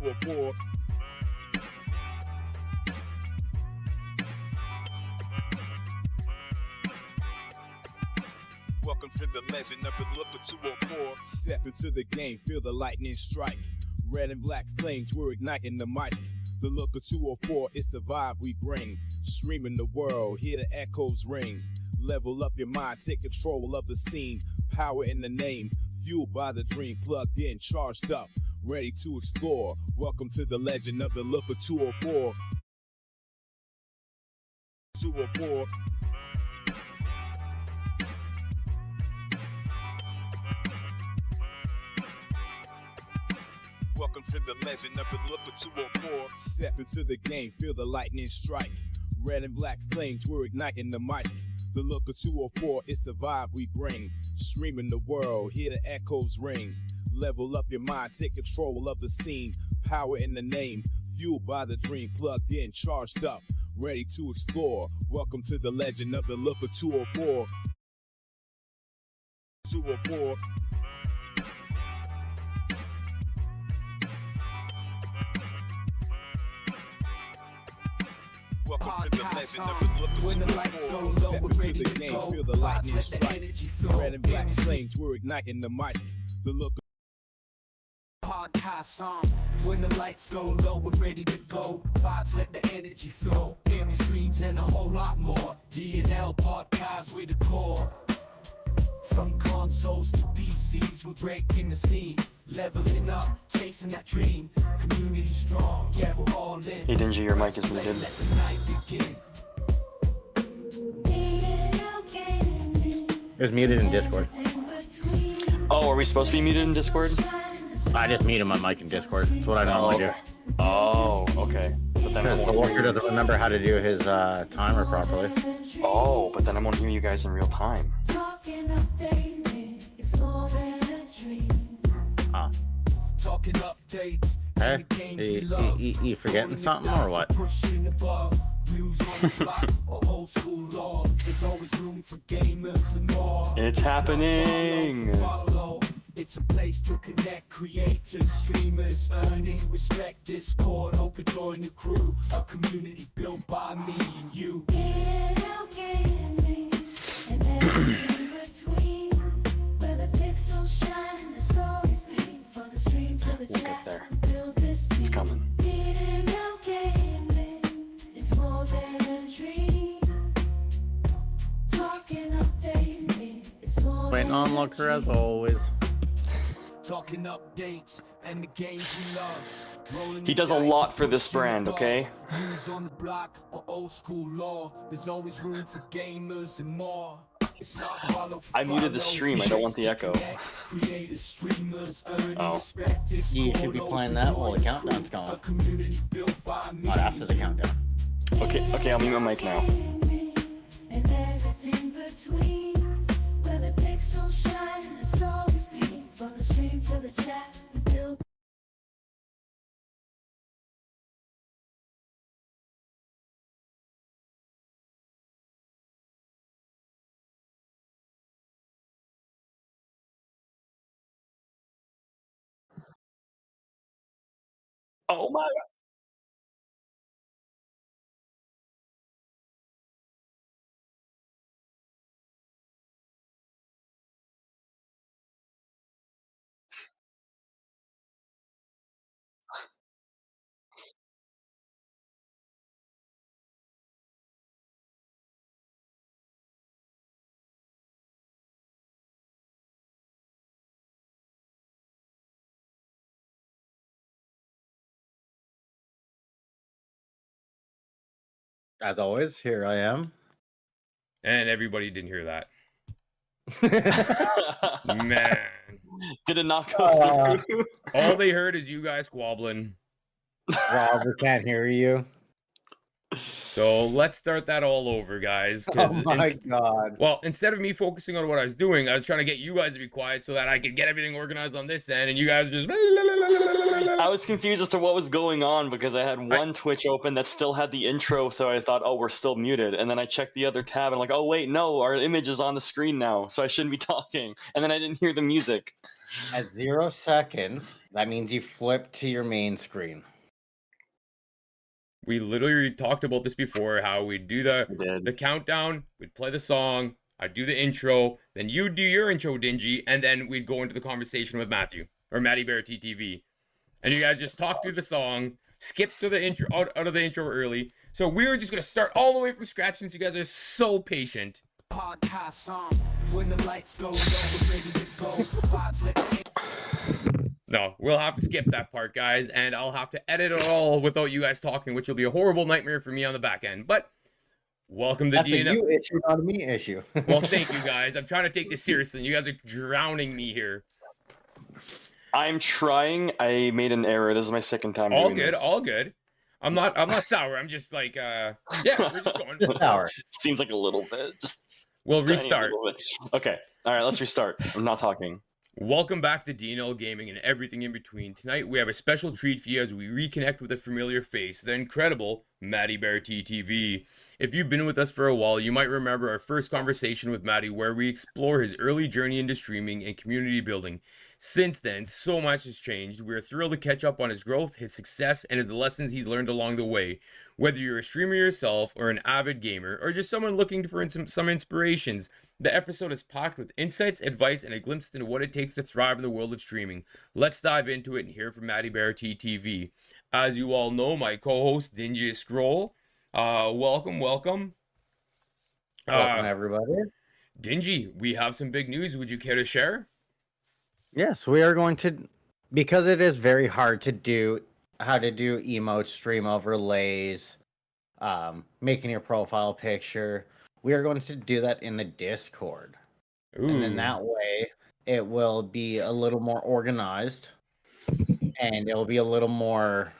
204. Welcome to the legend of the Looker 204. Step into the game, feel the lightning strike. Red and black flames, we're igniting the mic. The Looker 204, it's the vibe we bring. Streaming the world, hear the echoes ring. Level up your mind, take control of the scene. Power in the name, fueled by the dream. Plugged in, charged up, ready to explore. Welcome to the legend of the Looker 204. 204. Welcome to the legend of the Looker 204. Step into the game, feel the lightning strike. Red and black flames, we're igniting the mic. The Looker 204, it's the vibe we bring. Streaming the world, hear the echoes ring. Level up your mind, take control of the scene. Power in the name, fueled by the dream. Plugged in, charged up, ready to explore. Welcome to the legend of the Looker 204. 204. Welcome to the legend of the Looker 204. Step into the game, feel the lightning strike. Red and black flames, we're igniting the mic. The Looker podcast on. When the lights go low, we're ready to go. Vibes, let the energy flow. Gaming streams and a whole lot more. D&L podcast with the core. From consoles to PCs, we're breaking the scene. Leveling up, chasing that dream. Community strong, yeah, we're all in. Hey Dingy, your mic is muted. Let the night begin. It was muted in Discord. Oh, are we supposed to be muted in Discord? I just muted my mic in Discord. That's what I normally do. Oh, okay. But then I Because the won't worker doesn't remember how to do his timer properly. Oh, but then I won't hear you guys in real time. Huh. Talking updates. Hey, you forgetting something or what? Pushing above. News on the block or old school law. There's always room for gamers and more. It's happening. Follow. It's a place to connect creators, streamers, earning respect. Discord, open join the crew. A community built by me and you. And everything between. Where the pixels shine and the stories paint. From the stream to the We'll chat. get there. Build this team. It's coming. It's more than a dream. Talking updating. It's more Waiting than on a Looker as dream. always. Talking updates and the games we love. Rolling He the does a dice lot and for this pushing brand, above. okay? News on the block or old school law. There's always room for gamers and more. It's not follow for I muted the follow. stream, I don't want the echo. Creators, streamers, earning Oh. respect. You should be playing that while the countdown's going. A community built by me. Not after the countdown. Okay, I'll mute my mic now. And everything between. Where the pixels shine and the stories paint. From the stream to the chat, we build. Oh my god. As always, here I am. And everybody didn't hear that. Man. Did it not go through? All they heard is you guys squabbling. Rob, we can't hear you. So let's start that all over, guys. 'cause Oh my god. Well, instead of me focusing on what I was doing, I was trying to get you guys to be quiet so that I could get everything organized on this end, and you guys just. I was confused as to what was going on because I had one Twitch open that still had the intro, so I thought, oh, we're still muted. And then I checked the other tab and I'm like, oh, wait, no, our image is on the screen now, so I shouldn't be talking. And then I didn't hear the music. At 0 seconds, that means you flip to your main screen. We literally talked about this before, how we'd do the countdown, we'd play the song, I'd do the intro, then you'd do your intro, Dingy, and then we'd go into the conversation with Matthew, or MattyBearTTV. And you guys just talk through the song, skip to the intro, out of the intro early. So we were just going to start all the way from scratch since you guys are so patient. Podcast song. When the lights go low, we're ready to go. Vibes let the No, we'll have to skip that part, guys, and I'll have to edit it all without you guys talking, which will be a horrible nightmare for me on the back end. But welcome to That's DNL. a you issue, not a me issue. Well, thank you, guys. I'm trying to take this seriously. You guys are drowning me here. I'm trying. I made an error. This is my second time All doing good, this. all good. I'm not sour. I'm just like, yeah, we're just going. Just sour. Seems like a little bit. Just We'll tiny restart. little bit. Okay. All right. Let's restart. I'm not talking. Welcome back to DNL Gaming and everything in between. Tonight we have a special treat for you as we reconnect with a familiar face, the incredible MattyBearTTV. If you've been with us for a while, you might remember our first conversation with Matty where we explore his early journey into streaming and community building. Since then, so much has changed. We're thrilled to catch up on his growth, his success, and the lessons he's learned along the way. Whether you're a streamer yourself or an avid gamer or just someone looking for some inspirations, the episode is packed with insights, advice, and a glimpse into what it takes to thrive in the world of streaming. Let's dive into it and hear from MattyBearTTV. As you all know, my co-host Dingy Scroll. Welcome. Welcome, everybody. Dingy, we have some big news. Would you care to share? Yes, we are going to, because it is very hard to do how to do emotes, stream overlays, making your profile picture. We are going to do that in the Discord. Ooh. And in that way, it will be a little more organized and it will be a little more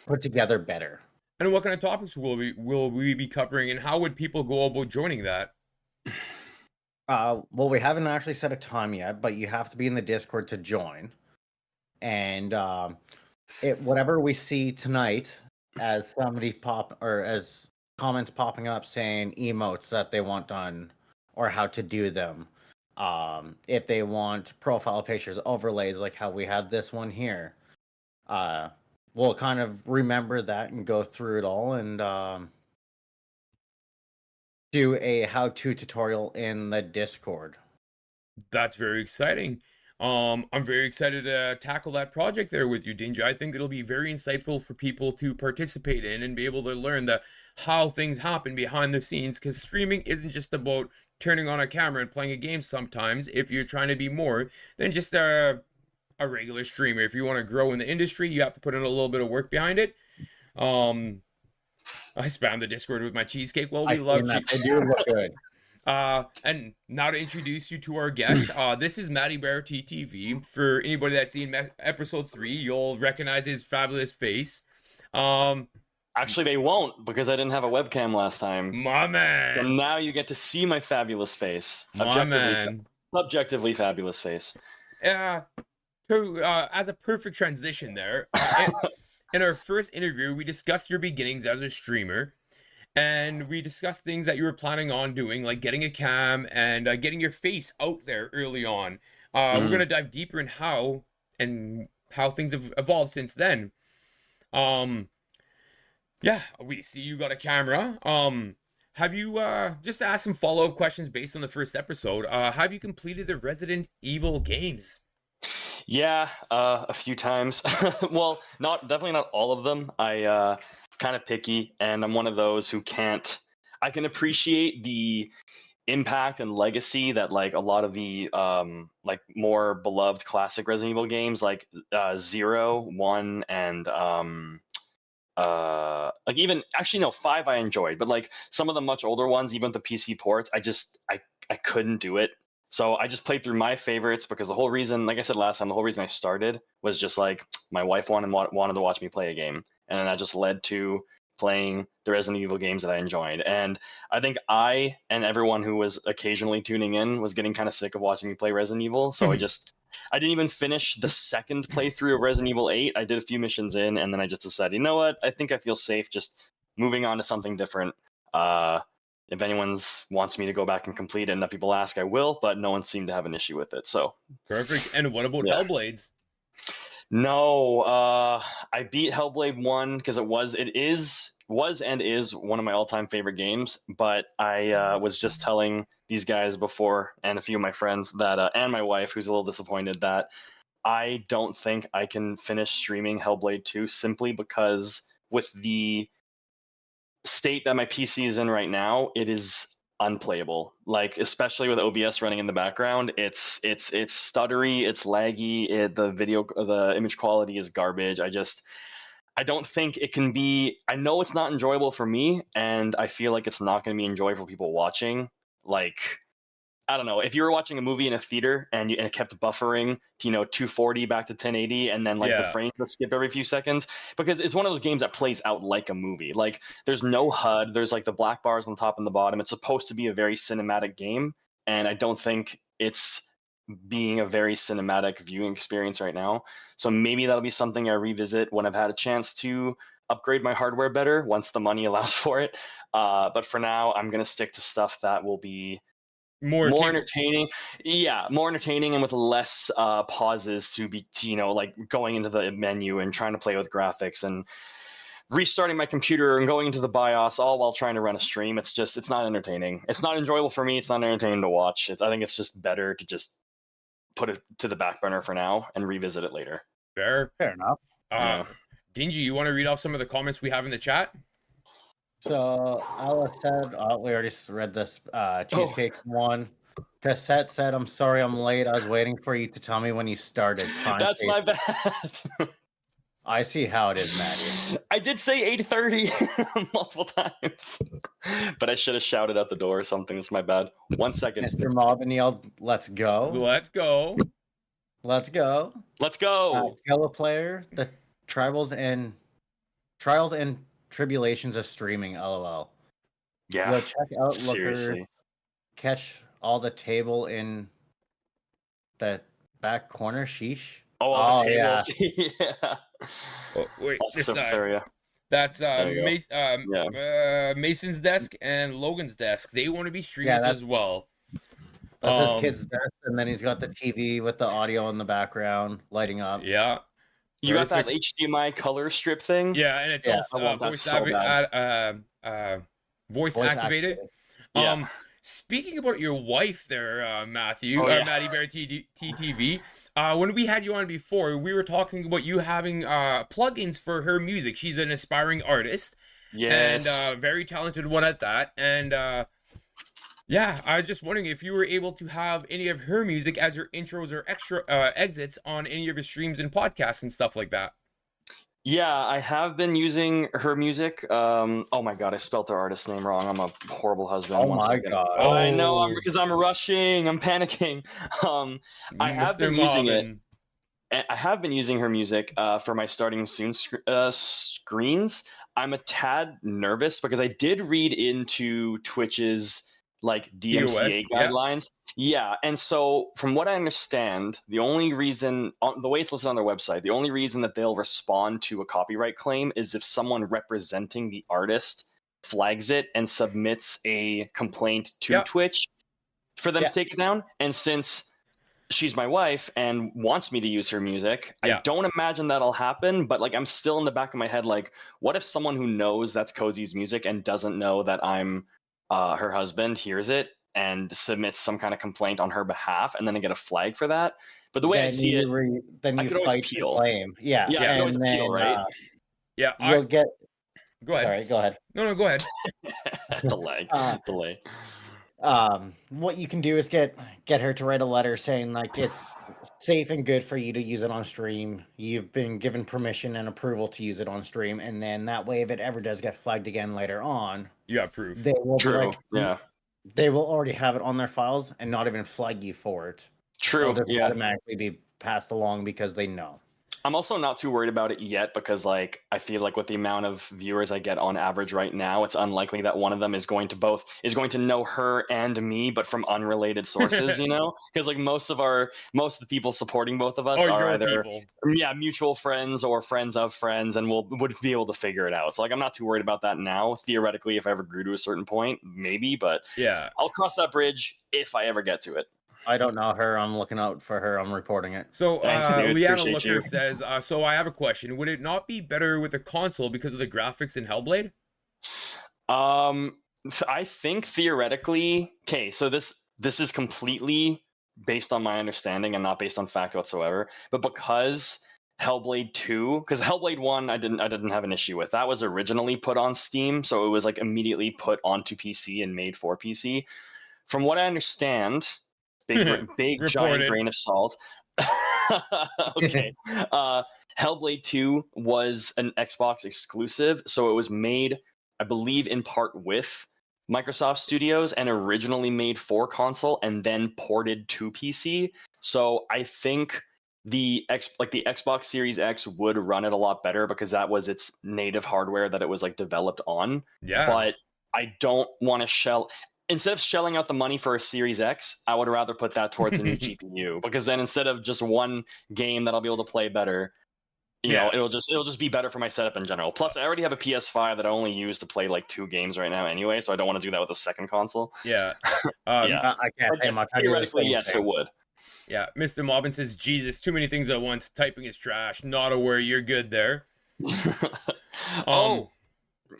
put together better. And what kind of topics will we be covering, and how would people go about joining that? Well, we haven't actually set a time yet, but you have to be in the Discord to join. And whatever we see tonight, as somebody as comments popping up saying emotes that they want done or how to do them, if they want profile pictures, overlays like how we have this one here, we'll kind of remember that and go through it all and do a how-to tutorial in the Discord. That's very exciting. I'm very excited to tackle that project there with you, Dingy. I think it'll be very insightful for people to participate in and be able to learn how things happen behind the scenes, because streaming isn't just about turning on a camera and playing a game sometimes. If you're trying to be more than just a regular streamer, if you want to grow in the industry, you have to put in a little bit of work behind it. I spammed the Discord with my cheesecake. Well, we love cheesecake. They do look good. And now to introduce you to our guest, this is MattyBearTTV. For anybody that's seen episode 3, you'll recognize his fabulous face. Actually, they won't, because I didn't have a webcam last time. My man. And now you get to see my fabulous face. My man. Subjectively fabulous face. As a perfect transition there, in our first interview, we discussed your beginnings as a streamer. And we discussed things that you were planning on doing, like getting a cam and getting your face out there early on. We're going to dive deeper in how things have evolved since then. Yeah, we see you got a camera. Have you, just to ask some follow-up questions based on the first episode, have you completed the Resident Evil games? Yeah, a few times. Well, definitely not all of them. I kind of picky, and I'm one of those who can't. I can appreciate the impact and legacy that like a lot of the like more beloved classic Resident Evil games like 0, 1, and like even actually no 5 I enjoyed, but like some of the much older ones, even the PC ports, I couldn't do it. So I just played through my favorites, because the whole reason, like I said last time, the whole reason I started was just like my wife wanted to watch me play a game. And then that just led to playing the Resident Evil games that I enjoyed. And I think I and everyone who was occasionally tuning in was getting kind of sick of watching me play Resident Evil. So I didn't even finish the second playthrough of Resident Evil 8. I did a few missions in, and then I just decided, you know what? I think I feel safe just moving on to something different. if anyone wants me to go back and complete it, enough people ask, I will. But no one seemed to have an issue with it. So Perfect. And what about Yeah. Hellblades? no, I beat Hellblade 1 because was and is one of my all-time favorite games. But I was just telling these guys before, and a few of my friends that, and my wife, who's a little disappointed, that I don't think I can finish streaming Hellblade 2 simply because with the state that my PC is in right now, it is unplayable. Like, especially with OBS running in the background, it's stuttery, it's laggy, the image quality is garbage. I don't think it can be. I know it's not enjoyable for me, and I feel like it's not going to be enjoyable for people watching. Like, I don't know, if you were watching a movie in a theater and it kept buffering to 240 back to 1080, and then like the frames would skip every few seconds, because it's one of those games that plays out like a movie. Like, there's no HUD, there's like the black bars on the top and the bottom. It's supposed to be a very cinematic game, and I don't think it's being a very cinematic viewing experience right now. So maybe that'll be something I revisit when I've had a chance to upgrade my hardware better, once the money allows for it. But for now, I'm going to stick to stuff that will be more entertaining. Yeah, more entertaining, and with less pauses to be, like going into the menu and trying to play with graphics and restarting my computer and going into the BIOS, all while trying to run a stream. It's not entertaining. It's not enjoyable for me. It's not entertaining to watch. I think it's just better to just put it to the back burner for now and revisit it later. Fair enough. Dingy, you want to read off some of the comments we have in the chat? So Ella said, we already read this cheesecake one. Cassette said, I'm sorry I'm late. I was waiting for you to tell me when you started. That's my bad. I see how it is, Matty. I did say 8:30 multiple times, but I should have shouted at the door or something. That's my bad. 1 second. Mr. Mobbin yelled, let's go. Let's go. Let's go. Let's go. Yellow player, the trials and tribulations of streaming, LOL. Yeah. Yo, check out Seriously. Looker. Catch all the table in the back corner. Sheesh. Oh, the tables. Yeah. Oh, wait, That's the this surface area. That's Yeah. Mason's desk and Logan's desk. They want to be streamers as well. That's his kid's desk, and then he's got the TV with the audio in the background lighting up. Yeah. You got that HDMI color strip thing? Yeah, and it's also voice activated. Yeah. Speaking about your wife there, Matthew, MattyBearTTV, when we had you on before, we were talking about you having plugins for her music. She's an aspiring artist. Yes. And very talented one at that. And I was just wondering if you were able to have any of her music as your intros or extra exits on any of your streams and podcasts and stuff like that. Yeah, I have been using her music. Oh my god, I spelled her artist name wrong. I'm a horrible husband. Oh my god. Oh, I know, because I'm rushing. I'm panicking. I have been using it. I have been using her music for my starting soon screens. I'm a tad nervous because I did read into Twitch's like DMCA guidelines. Yeah, and so from what I understand, the only reason, the way it's listed on their website, the only reason that they'll respond to a copyright claim is if someone representing the artist flags it and submits a complaint to Twitch for them to take it down. And since she's my wife and wants me to use her music, I don't imagine that'll happen, but like I'm still in the back of my head, like, what if someone who knows that's Cozy's music and doesn't know that I'm her husband hears it and submits some kind of complaint on her behalf, and then I get a flag for that? But the way I see it, then I you could always fight appeal. the claim. Yeah, I could always appeal, right? You'll get. Go ahead. All right, go ahead. No, go ahead. Delay. What you can do is get her to write a letter saying like it's safe and good for you to use it on stream. You've been given permission and approval to use it on stream, and then that way, if it ever does get flagged again later on, you got proof. They will be like, yeah. They will already have it on their files and not even flag you for it. True. They'll automatically be passed along because they know. I'm also not too worried about it yet because, like, I feel like with the amount of viewers I get on average right now, it's unlikely that one of them is going to know her and me, but from unrelated sources. Because like most of the people supporting both of us Or are your either people. mutual friends or friends of friends, and would be able to figure it out. So like, I'm not too worried about that now. Theoretically, if I ever grew to a certain point, maybe, but Yeah. I'll cross that bridge if I ever get to it. I don't know her. I'm looking out for her. I'm reporting it. So Thanks, dude. Leanna Appreciate Looker you. says, so I have a question. Would it not be better with a console because of the graphics in Hellblade? I think theoretically, okay, so this is completely based on my understanding and not based on fact whatsoever. But because Hellblade 2, because Hellblade 1 I didn't have an issue with. That was originally put on Steam, so it was like immediately put onto PC and made for PC. From what I understand, big giant Reported. grain of salt. Okay. Hellblade 2 was an Xbox exclusive, so it was made, I believe, in part with Microsoft Studios and originally made for console and then ported to PC. So I think the Xbox Series X would run it a lot better because that was its native hardware that it was like developed on. Yeah. But I don't want to instead of shelling out the money for a Series X, I would rather put that towards a new GPU, because then instead of just one game that I'll be able to play better, you know, it'll just be better for my setup in general. Plus, I already have a PS5 that I only use to play like 2 games right now anyway, so I don't want to do that with a second console. Yeah. Yeah. I can't say much. I do the Theoretically, same yes, thing. it would. Yeah. Mr. Mobbin says, Jesus, too many things at once. Typing is trash. Not a worry. You're good there. Oh,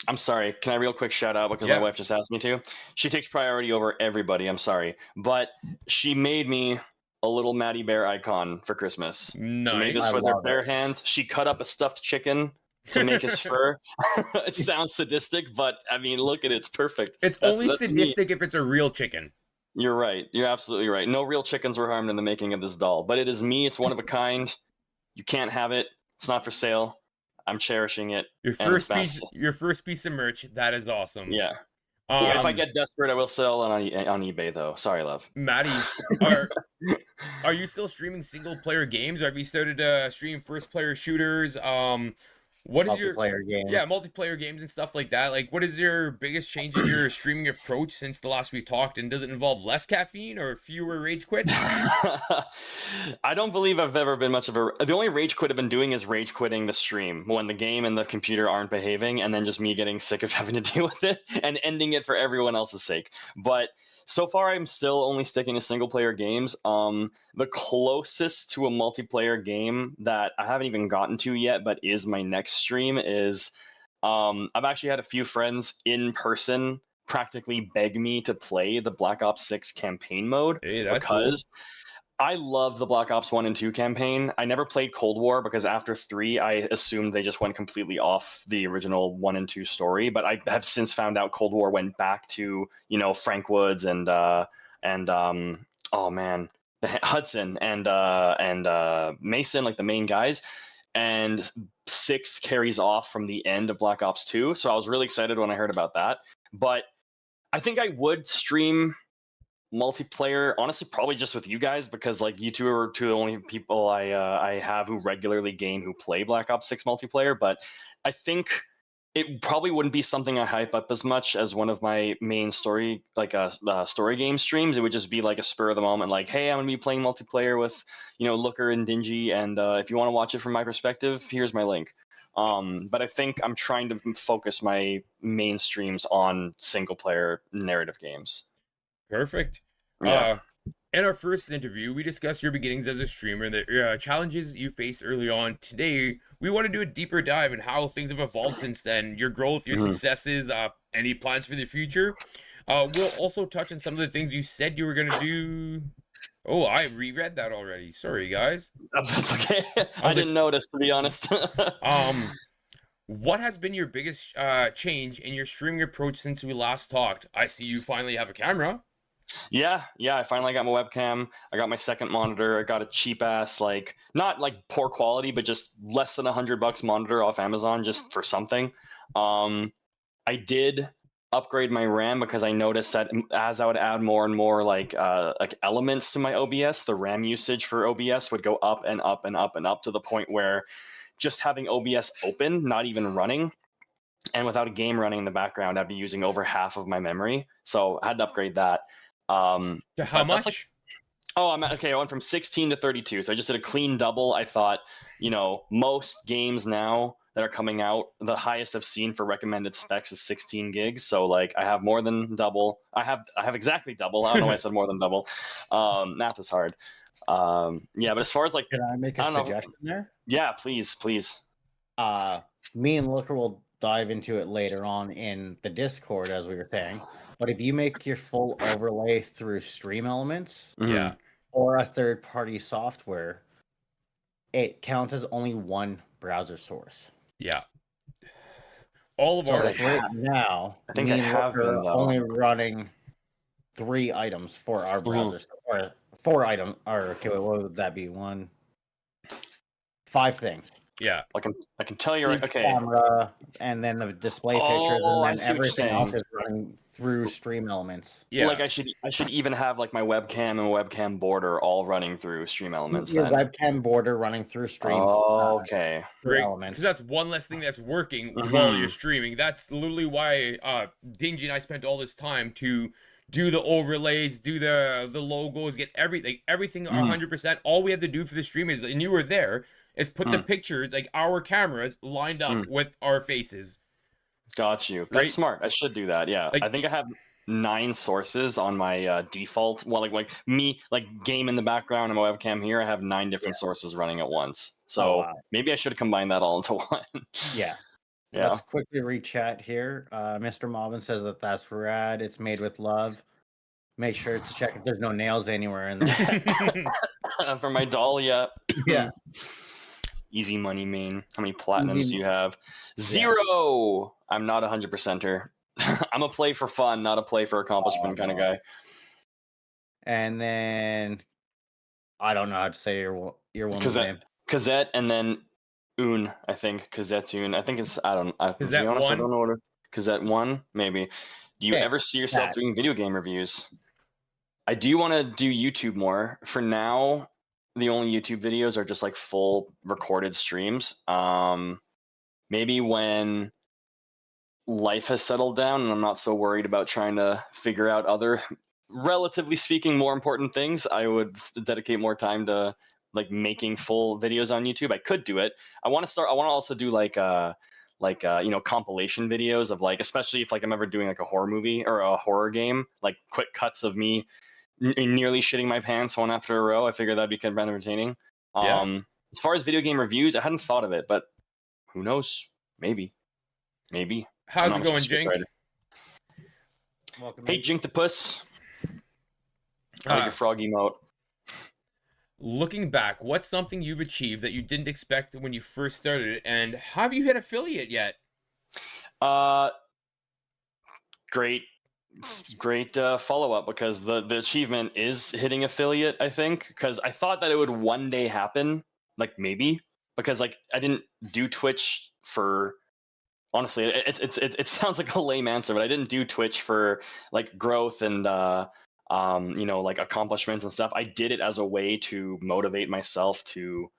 I'm sorry. Can I real quick shout out because my wife just asked me to? She takes priority over everybody. I'm sorry, but she made me a little Matty Bear icon for Christmas. Nice. She made this with her bare hands. She cut up a stuffed chicken to make his fur. It sounds sadistic, but I mean, look at it. It's perfect. It's only sadistic if it's a real chicken. You're right. You're absolutely right. No real chickens were harmed in the making of this doll, but it is me. It's one of a kind. You can't have it. It's not for sale. I'm cherishing it. Your first piece of merch. That is awesome. Yeah. If I get desperate, I will sell on eBay, though. Sorry, love. Matty, are you still streaming single player games? Or have you started to stream first player shooters? What is multiplayer games? Yeah, multiplayer games and stuff like that. Like, what is your biggest change in your streaming approach since the last we talked? And does it involve less caffeine or fewer rage quits? I don't believe I've ever been much of a. The only rage quit I've been doing is rage quitting the stream when the game and the computer aren't behaving, and then just me getting sick of having to deal with it and ending it for everyone else's sake. But so far, I'm still only sticking to single player games. The closest to a multiplayer game that I haven't even gotten to yet, but is my next stream, is I've actually had a few friends in person practically beg me to play the Black Ops 6 campaign mode, because I love the Black Ops 1 and 2 campaign. I never played Cold War because after 3, I assumed they just went completely off the original 1 and 2 story. But I have since found out Cold War went back to, you know, Frank Woods and Hudson and Mason, like the main guys. And 6 carries off from the end of Black Ops 2. So I was really excited when I heard about that. But I think I would stream multiplayer, honestly, probably just with you guys, because like you two are two of the only people I have who regularly game who play Black Ops 6 multiplayer. But I think it probably wouldn't be something I hype up as much as one of my main story game streams. It would just be like a spur of the moment, like, hey, I'm gonna be playing multiplayer with, you know, Looker and Dingy, and if you want to watch it from my perspective, here's my link. But I think I'm trying to focus my main streams on single player narrative games. Perfect. Yeah. In our first interview, we discussed your beginnings as a streamer and the challenges you faced early on. Today, we want to do a deeper dive in how things have evolved since then, your growth, your successes, any plans for the future. We'll also touch on some of the things you said you were going to do. Oh, I reread that already. Sorry, guys. That's okay. I didn't notice, to be honest. What has been your biggest change in your streaming approach since we last talked? I see you finally have a camera. Yeah, I finally got my webcam. I got my second monitor. I got a cheap ass, like, not like poor quality, but just less than $100 monitor off Amazon just for something. I did upgrade my RAM because I noticed that as I would add more and more like elements to my OBS, the RAM usage for OBS would go up and up and up and up to the point where just having OBS open, not even running, and without a game running in the background, I'd be using over half of my memory. So I had to upgrade that. To how much? Like, I went from 16 to 32. So I just did a clean double. I thought, most games now that are coming out, the highest I've seen for recommended specs is 16 gigs. So like I have more than double. I have exactly double. I don't know why I said more than double. Math is hard. But as far as like, can I make a suggestion there? Yeah, please. Me and Looker will dive into it later on in the Discord, as we were saying. But if you make your full overlay through Stream Elements, Yeah, or a third-party software, it counts as only one browser source. yeah. All of So our right now, I think me I and have Looker been, are though. only running 3 items for our browser, or 4 items, or okay, what would that be? 5 things. yeah. I can tell you right. Each Okay. camera, and then the display pictures, I and see then what you're everything else saying. is running through Stream Elements. Yeah. Like I should even have like my webcam and webcam border all running through Stream Elements. Your then. webcam border running through Stream. Okay. Through Right, Elements. because that's one less thing that's working while you're streaming. That's literally why Dingy and I spent all this time to do the overlays, do the logos, get everything 100%. All we had to do for the stream is, and you were there, is put the pictures, like our cameras, lined up with our faces. Got you. That's Right? smart. I should do that. Yeah. Like- I think I have 9 sources on my default. Well, like me, like game in the background and my webcam here. I have 9 different sources running at once. So maybe I should combine that all into one. Yeah. Yeah. Let's quickly re-chat here. Mr. Malvin says that's rad. It's made with love. Make sure to check if there's no nails anywhere in there. For my doll, yeah. Yeah. Easy money, main. How many platinums do you have? 0. I'm not 100%er. I'm a play for fun, not a play for accomplishment kind of guy. And then I don't know how to say your woman's name. Cosette and then Un, I think. Cosette Un. I think it's to be honest, I don't know what Cosette 1, maybe. Do you ever see yourself doing video game reviews? I do want to do YouTube more. For now, the only YouTube videos are just like full recorded streams. Maybe when life has settled down and I'm not so worried about trying to figure out other, relatively speaking, more important things, I would dedicate more time to like making full videos on YouTube. I could do it. I want to also do compilation videos of like, especially if like I'm ever doing like a horror movie or a horror game, like quick cuts of me nearly shitting my pants one after a row. I figured that'd be kind of entertaining. As far as video game reviews, I hadn't thought of it, but who knows? Maybe. How's it going, Jink? Welcome. Hey, Jinktopus. I like your frog emote. Looking back, what's something you've achieved that you didn't expect when you first started, and have you hit affiliate yet? Great follow-up, because the achievement is hitting affiliate, I think, because I thought that it would one day happen, like maybe, because like I didn't do Twitch for, honestly, it sounds like a lame answer, but I didn't do Twitch for like growth and like accomplishments and stuff. I did it as a way to motivate myself to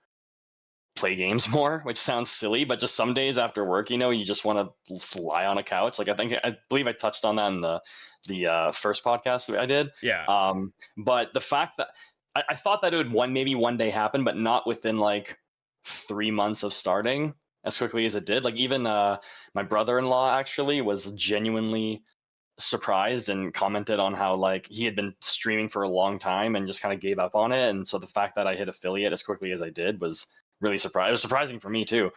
play games more, which sounds silly, but just some days after work, you just want to lie on a couch. Like I believe I touched on that in the first podcast that I did. Yeah. But the fact that I thought that it would maybe one day happen, but not within like 3 months of starting as quickly as it did. Like even my brother-in-law actually was genuinely surprised and commented on how like he had been streaming for a long time and just kind of gave up on it. And so the fact that I hit affiliate as quickly as I did was really surprising. It was surprising for me too.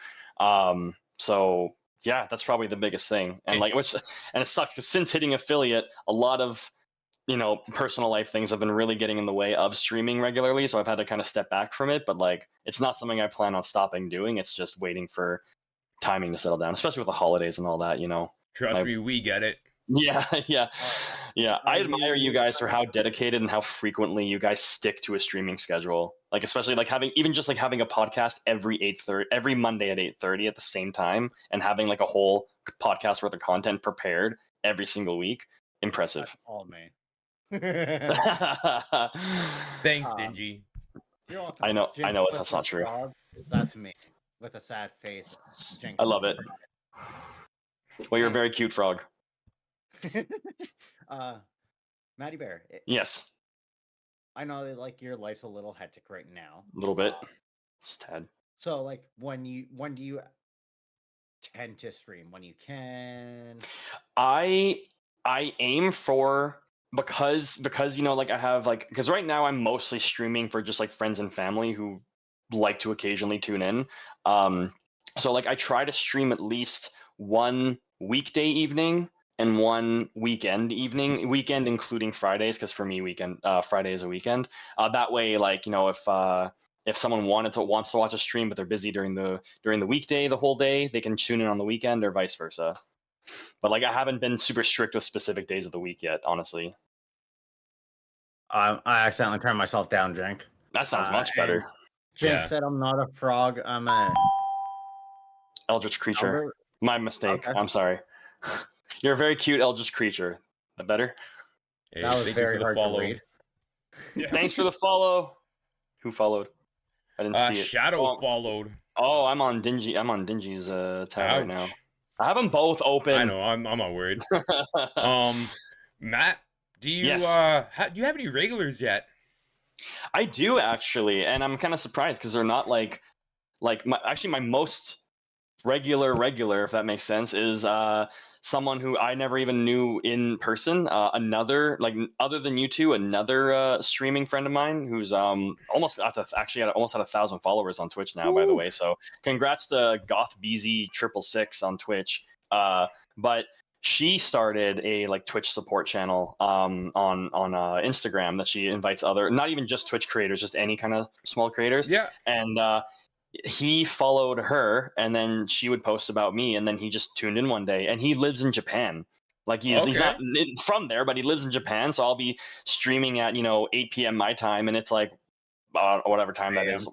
So yeah, that's probably the biggest thing. And like, and it sucks because since hitting affiliate, a lot of, personal life things have been really getting in the way of streaming regularly. So I've had to kind of step back from it, but like, it's not something I plan on stopping doing. It's just waiting for timing to settle down, especially with the holidays and all that, Trust me, we get it. Yeah. I admire you guys for how dedicated and how frequently you guys stick to a streaming schedule. Like especially like having a podcast every 8:30 every Monday at 8:30 at the same time, and having like a whole podcast worth of content prepared every single week. Impressive. That's all me. Thanks, Um, Dingy. You're welcome. I know Jink that's with not the true. frog, that's me with a sad face. Jink I with love the it. Well, you're a Thanks. very cute frog. Matty Bear, Yes, I know that like your life's a little hectic right now. a little bit. Just tad. So like when do you tend to stream? When you can? I aim for, because you know, like I have like, because right now I'm mostly streaming for just like friends and family who like to occasionally tune in. So like I try to stream at least one weekday evening and one weekend evening, weekend including Fridays, because for me Friday is a weekend. That way, like, you know, if someone wants to watch a stream but they're busy during the weekday the whole day, they can tune in on the weekend, or vice versa. But like I haven't been super strict with specific days of the week yet, honestly. I accidentally turned myself down, Jink. That sounds much better. Jink Yeah. said I'm not a frog. I'm a Eldritch creature. elder. My mistake. Okay. I'm sorry. You're a very cute eldritch creature. That better? Hey, That was thank you very for the hard follow. to read. Yeah. Thanks for the follow. Who followed? I didn't see it. Shadow followed. Oh, I'm on Dingy's tab right now. Ouch. I have them both open. I know. I'm not worried. Matt, do you Yes. do you have any regulars yet? I do actually, and I'm kind of surprised because they're not like my most regular, if that makes sense, is someone who I never even knew in person. Another, like, other than you two, another streaming friend of mine who's almost had 1,000 followers on Twitch now. Ooh. By the way, so congrats to GothBZ666 on Twitch. But she started a like Twitch support channel on Instagram that she invites other, not even just Twitch creators, just any kind of small creators. Yeah. And he followed her, and then she would post about me, and then he just tuned in one day, and he lives in Japan. Like he's not from there, but he lives in Japan. So I'll be streaming at 8 p.m. my time, and it's like whatever time that is,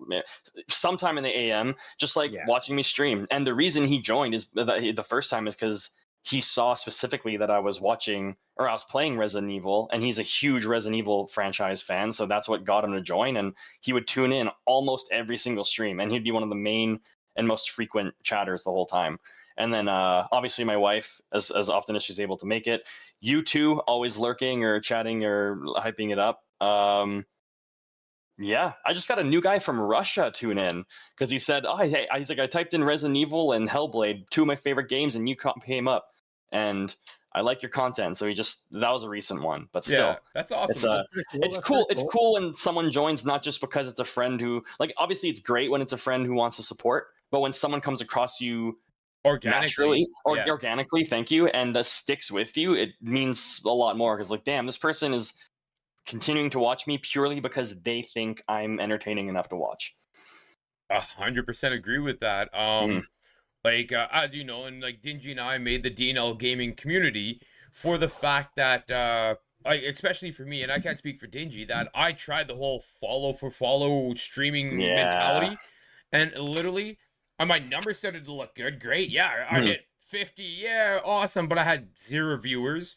sometime in the AM, just like watching me stream. And the reason he joined is that the first time is because he saw specifically that I was playing Resident Evil, and he's a huge Resident Evil franchise fan. So that's what got him to join. And he would tune in almost every single stream, and he'd be one of the main and most frequent chatters the whole time. And then obviously my wife, as often as she's able to make it. You two, always lurking or chatting or hyping it up. Yeah, I just got a new guy from Russia tune in because he said, he's like, I typed in Resident Evil and Hellblade, two of my favorite games, and you came up, and I like your content. So that was a recent one, but still, that's awesome. It's cool. It's cool when someone joins, not just because it's a friend who, like, obviously it's great when it's a friend who wants to support, but when someone comes across you organically, thank you, and sticks with you, it means a lot more because, like, damn, this person is continuing to watch me purely because they think I'm entertaining enough to watch. 100% agree with that. Like, as you know, and like Dingy and I made the DNL gaming community for the fact that, like, especially for me, and I can't speak for Dingy, that I tried the whole follow for follow streaming mentality, and literally, my numbers started to look good. Great, I hit 50, awesome, but I had 0 viewers.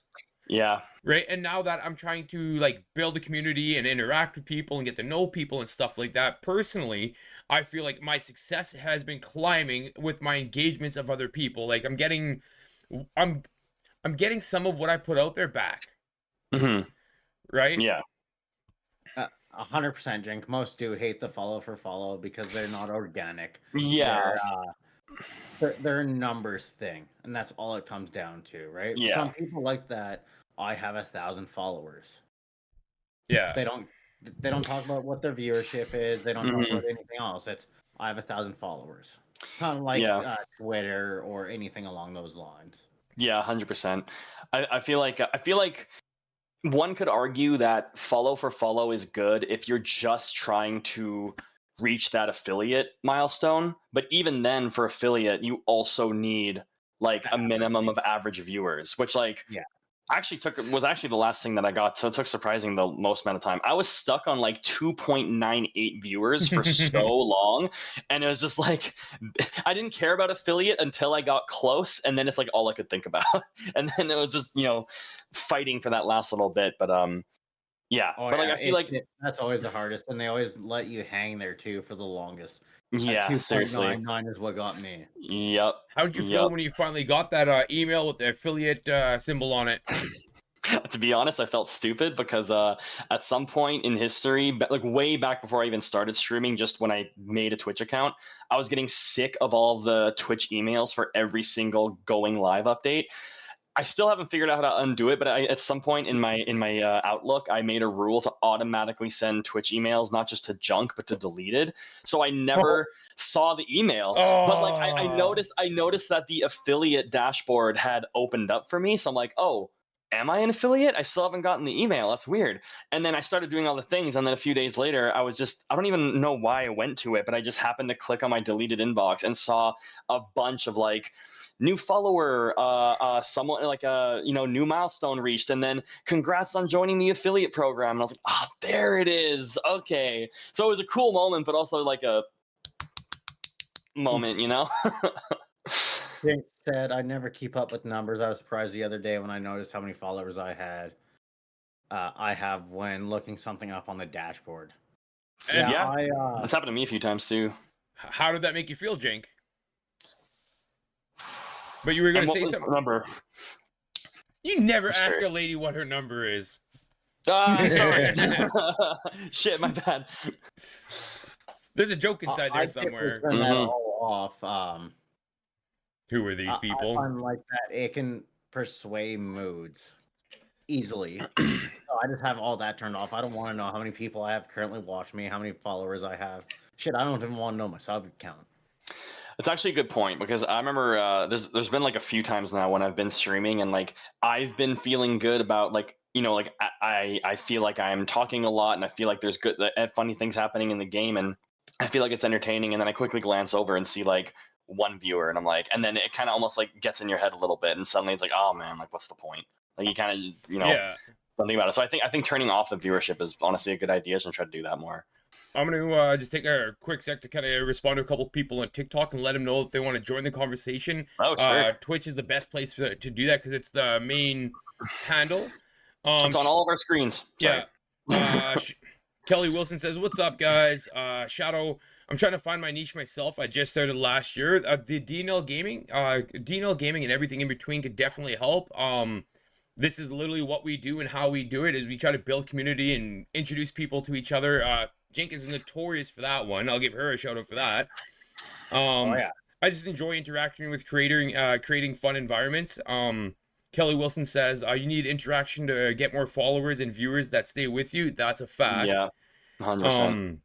Yeah. Right. And now that I'm trying to like build a community and interact with people and get to know people and stuff like that, personally, I feel like my success has been climbing with my engagements of other people. Like I'm getting some of what I put out there back. Mm-hmm. Right. Yeah. 100%, Jink. Most do hate the follow for follow because they're not organic. Yeah. They're a numbers thing, and that's all it comes down to, right? Yeah. Some people like that. I have 1,000 followers. Yeah. They don't talk about what their viewership is. They don't talk about anything else. It's I have 1,000 followers. Kind of like Twitter or anything along those lines. Yeah, 100%. I feel like one could argue that follow for follow is good if you're just trying to reach that affiliate milestone. But even then, for affiliate, you also need like a minimum of average viewers, which, like, actually was actually the last thing that I got, so it took surprising the most amount of time. I was stuck on like 2.98 viewers for so long, and it was just like I didn't care about affiliate until I got close, and then it's like all I could think about, and then it was just fighting for that last little bit. But yeah, Oh, but like yeah, I feel like that's always the hardest, and they always let you hang there too for the longest. yeah, seriously, 2.99 is what got me. yep. How did you feel when you finally got that email with the affiliate symbol on it? To be honest, I felt stupid because at some point in history, like way back before I even started streaming, just when I made a Twitch account, I was getting sick of all the Twitch emails for every single going live update. I still haven't figured out how to undo it, but at some point in my Outlook, I made a rule to automatically send Twitch emails, not just to junk, but to deleted. So I never saw the email. But like I noticed that the affiliate dashboard had opened up for me. So I'm like, oh, am I an affiliate? I still haven't gotten the email. That's weird. And then I started doing all the things, and then a few days later, I don't even know why I went to it, but I just happened to click on my deleted inbox and saw a bunch of like new follower, someone like a new milestone reached, and then congrats on joining the affiliate program. And I was like, oh, there it is. Okay. So it was a cool moment, but also like a moment, Jake said, I never keep up with numbers. I was surprised the other day when I noticed how many followers I have when looking something up on the dashboard. Yeah, that's happened to me a few times too. How did that make you feel, Jink? But you were going to say something. Number. You never ask a lady what her number is. Sorry. Shit, my bad. There's a joke inside there somewhere. Turn that all off. Who are these people? I find like that it can persuade moods easily. So I just have all that turned off. I don't want to know how many people I have currently watching me, how many followers I have. Shit, I don't even want to know my sub count. It's actually a good point, because I remember there's been like a few times now when I've been streaming and like I've been feeling good about like like I feel like I'm talking a lot and I feel like there's good funny things happening in the game and I feel like it's entertaining, and then I quickly glance over and see like one viewer and I'm like, and then it kind of almost like gets in your head a little bit and suddenly it's like, oh man, like what's the point? Like you kind of don't think about it. So I think turning off the viewership is honestly a good idea, so I'm trying to do that more. I'm going to just take a quick sec to kind of respond to a couple people on TikTok and let them know if they want to join the conversation. Oh, sure. Twitch is the best place to do that because it's the main handle. It's on all of our screens. Sorry. Yeah. Kelly Wilson says, what's up, guys? Shadow, I'm trying to find my niche myself. I just started last year. The DNL Gaming and everything in between could definitely help. This is literally what we do and how we do it is we try to build community and introduce people to each other. Jink is notorious for that one. I'll give her a shout out for that. I just enjoy interacting with creating fun environments. Kelly Wilson says, you need interaction to get more followers and viewers that stay with you. That's a fact. Yeah, 100%.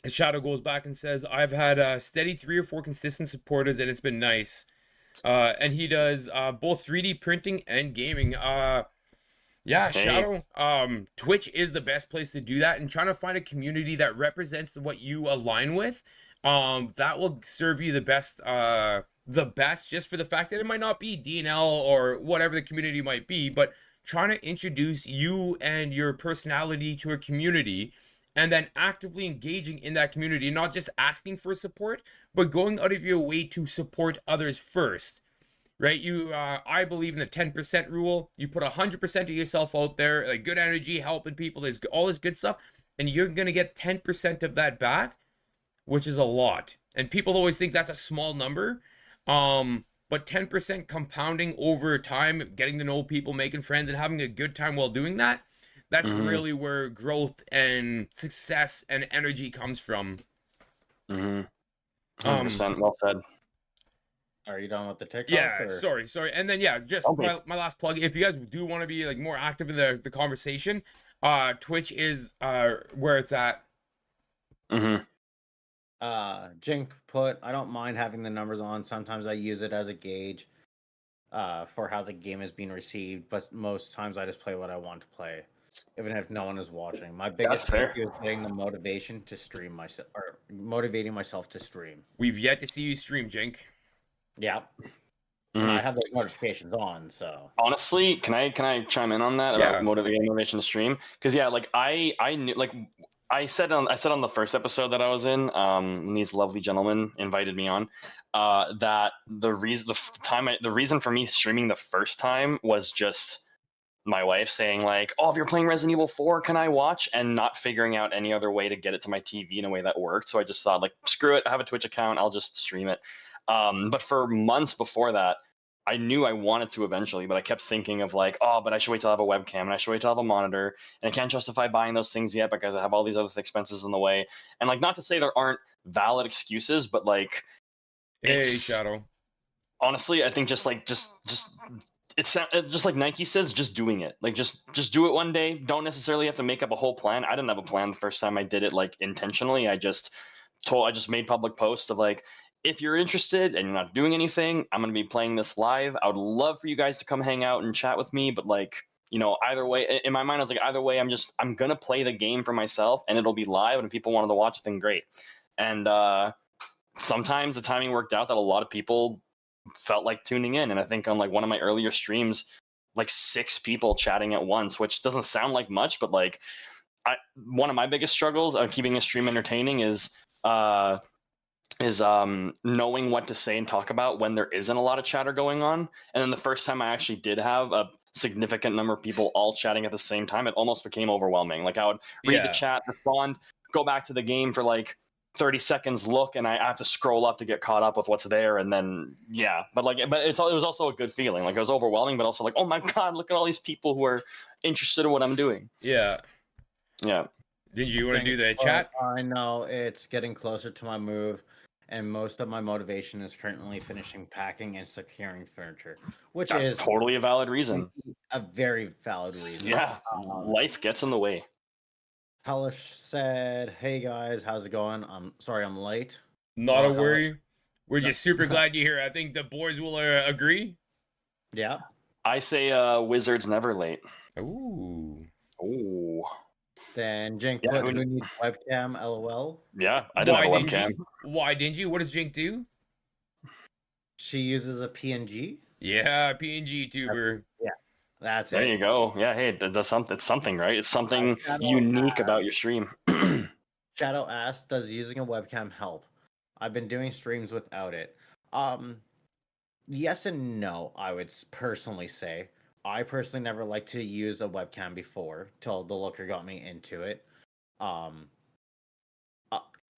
Shadow goes back and says, I've had steady 3 or 4 consistent supporters and it's been nice. And he does both 3D printing and gaming. Yeah, hey. Shadow. Twitch is the best place to do that, and trying to find a community that represents what you align with. That will serve you the best. Just for the fact that it might not be DNL or whatever the community might be, but trying to introduce you and your personality to a community, and then actively engaging in that community, not just asking for support, but going out of your way to support others first. Right, I believe in the 10% rule. You put 100% of yourself out there, like good energy, helping people, there's all this good stuff, and you're gonna get 10% of that back, which is a lot. And people always think that's a small number, but 10% compounding over time, getting to know people, making friends, and having a good time while doing that, that's really where growth and success and energy comes from. 100%. Well said. Are you done with the TikTok? Yeah, sorry. And then just okay. my last plug. If you guys do want to be like more active in the conversation, Twitch is where it's at. Jink put, I don't mind having the numbers on. Sometimes I use it as a gauge for how the game is being received, but most times I just play what I want to play, even if no one is watching. My biggest issue is getting the motivation to stream myself, or motivating myself to stream. We've yet to see you stream, Jink. Yeah. and I have those notifications on. So honestly, can I chime in on that about motivation to stream? Because yeah, like I knew, like I said on the first episode that I was in, when these lovely gentlemen invited me on, that the reason for me streaming the first time was just my wife saying like, "Oh, if you're playing Resident Evil 4, can I watch?" and not figuring out any other way to get it to my TV in a way that worked. So I just thought like, screw it, I have a Twitch account, I'll just stream it. But for months before that, I knew I wanted to eventually, but I kept thinking of like, oh, but I should wait till I have a webcam and I should wait till I have a monitor, and I can't justify buying those things yet because I have all these other expenses in the way. And like, not to say there aren't valid excuses, but like, hey, Shadow. Honestly, I think just it's just like Nike says, just doing it. Like just do it one day. Don't necessarily have to make up a whole plan. I didn't have a plan the first time I did it like intentionally. I just made public posts of like, if you're interested and you're not doing anything, I'm going to be playing this live. I would love for you guys to come hang out and chat with me. But like, you know, either way, in my mind, I was like, either way, I'm going to play the game for myself and it'll be live. And if people wanted to watch it, then great. And sometimes the timing worked out that a lot of people felt like tuning in. And I think on like one of my earlier streams, like 6 people chatting at once, which doesn't sound like much, but like one of my biggest struggles of keeping a stream entertaining is knowing what to say and talk about when there isn't a lot of chatter going on. And then the first time I actually did have a significant number of people all chatting at the same time, it almost became overwhelming. Like I would read the chat, respond, go back to the game for like 30 seconds, look, and I have to scroll up to get caught up with what's there. And then, but it was also a good feeling. Like it was overwhelming, but also like, oh my God, look at all these people who are interested in what I'm doing. Yeah. Yeah. Did you want to do the chat? I know it's getting closer to my move. And most of my motivation is currently finishing packing and securing furniture, which That's is totally a valid reason. A very valid reason. Yeah, life gets in the way. Hellish said, "Hey guys, how's it going? I'm sorry I'm late." Not a worry. We're just super glad you're here. I think the boys will agree. Yeah. I say wizards never late. Ooh. Ooh. Then Jink put, who needs webcam, LOL. Yeah, I didn't have a webcam. Why didn't you? What does Jink do? She uses a PNG. Yeah, PNG tuber. Yeah, that's there it. There you go. Yeah, hey, it's something, right? It's something unique about your stream. Shadow asked, does using a webcam help? I've been doing streams without it. Yes and no, I would personally say. I personally never liked to use a webcam before till the looker got me into it.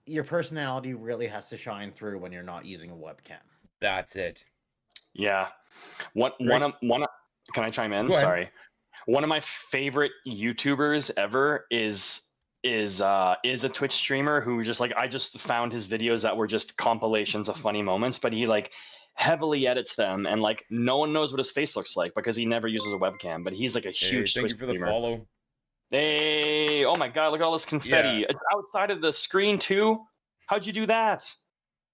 Your personality really has to shine through when you're not using a webcam. That's it. Yeah. One of can I chime in? Sorry. One of my favorite YouTubers ever is a Twitch streamer who just like, I just found his videos that were just compilations of funny moments, but he like heavily edits them, and like no one knows what his face looks like because he never uses a webcam, but he's like a huge Twitch streamer. Thank you for the follow. Hey, oh my God, look at all this confetti. It's outside of the screen too. How'd you do that?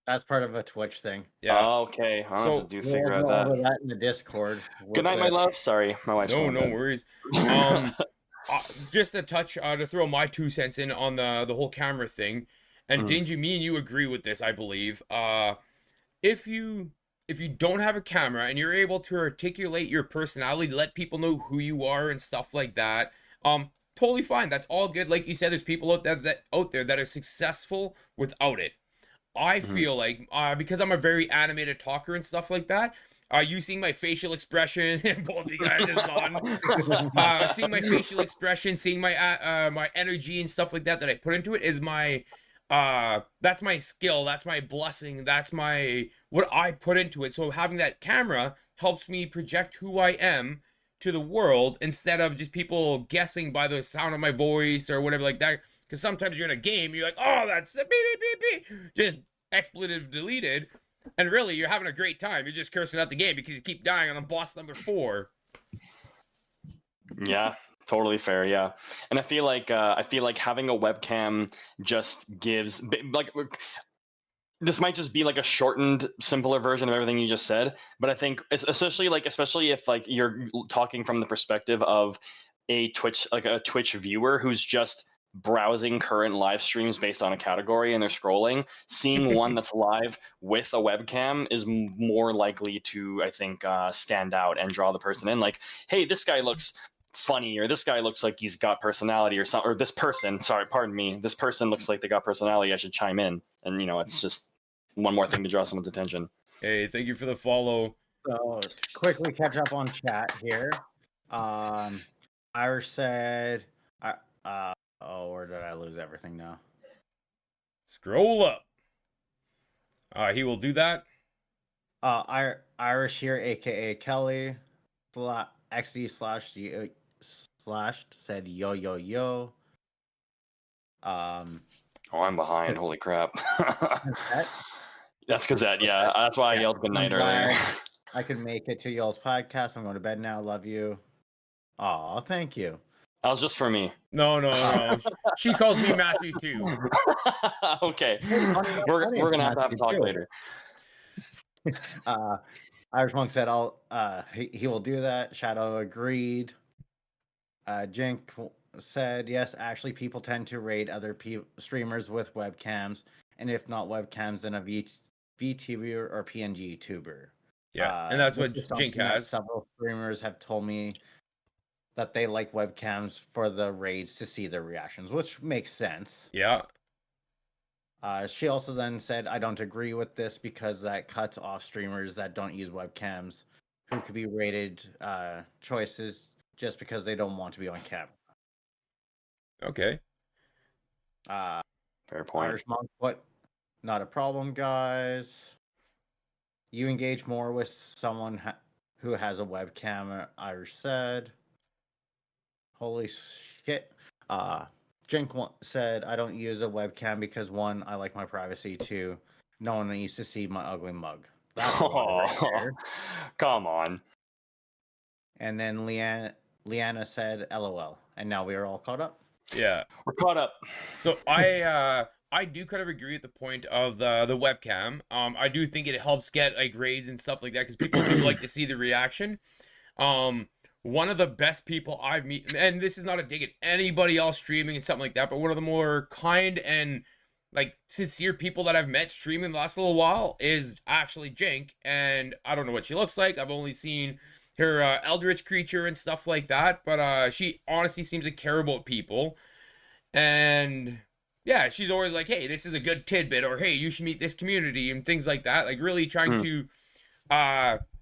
That's part of a Twitch thing. Yeah. Oh, okay. I'll have to figure out that in the Discord. Good night, my love. Sorry, my wife's no worries. Just a touch to throw my 2 cents in on the whole camera thing. And Dingy, me and you agree with this, I believe. If you don't have a camera and you're able to articulate your personality, let people know who you are and stuff like that, totally fine. That's all good. Like you said, there's people out there that are successful without it. I feel like because I'm a very animated talker and stuff like that, you seeing my facial expression, both of you guys just nodding. Seeing my facial expression, seeing my my energy and stuff like that I put into it is my that's my skill, that's my blessing, that's my what I put into it. So having that camera helps me project who I am to the world instead of just people guessing by the sound of my voice or whatever like that. Because sometimes you're in a game, you're like, oh, that's a beep, just expletive deleted. And really, you're having a great time. You're just cursing out the game because you keep dying on boss number 4. Yeah, totally fair. Yeah, and I feel like having a webcam just gives like this might just be like a shortened, simpler version of everything you just said. But I think especially if like you're talking from the perspective of a Twitch viewer who's just browsing current live streams based on a category and they're scrolling, seeing one that's live with a webcam is more likely to, I think, stand out and draw the person in. Like, hey, this guy looks funny, or this guy looks like he's got personality, or something, or this person, sorry, pardon me, this person looks like they got personality, I should chime in. And, you know, it's just one more thing to draw someone's attention. Hey, thank you for the follow. So to quickly catch up on chat here. Irish said, oh, where did I lose everything now? Scroll up. He will do that. Irish here, aka Kelly, XD / said yo yo yo. Oh, I'm behind. Holy crap. Gazette? That's Gazette, yeah. That's why I yelled good night earlier. I could make it to y'all's podcast. I'm going to bed now. Love you. Aw, thank you. That was just for me. No. She calls me Matthew too. Okay. We're going to have to talk later. Irish Monk said he will do that. Shadow agreed. Jink said, yes, actually people tend to raid other streamers with webcams, and if not webcams, then a VTuber or PNG YouTuber. Yeah, and that's what Jink has. Several streamers have told me that they like webcams for the raids to see their reactions, which makes sense. Yeah. She also then said, I don't agree with this because that cuts off streamers that don't use webcams who could be rated choices just because they don't want to be on camera. Okay. Fair point. Irish Monk, what? Not a problem, guys. You engage more with someone who has a webcam, Irish said. Holy shit. Jink said, I don't use a webcam because 1, I like my privacy. 2, no one needs to see my ugly mug. That's right there. Come on. And then Leanna said, LOL. And now we are all caught up. Yeah. We're caught up. So I do kind of agree at the point of the webcam. I do think it helps get like raids and stuff like that because people do like to see the reaction. One of the best people I've met, and this is not a dig at anybody else streaming and something like that, but one of the more kind and like sincere people that I've met streaming the last little while is actually Jink. And I don't know what she looks like. I've only seen her Eldritch creature and stuff like that, but she honestly seems to care about people. And yeah, she's always like, hey, this is a good tidbit, or hey, you should meet this community and things like that. Like really trying to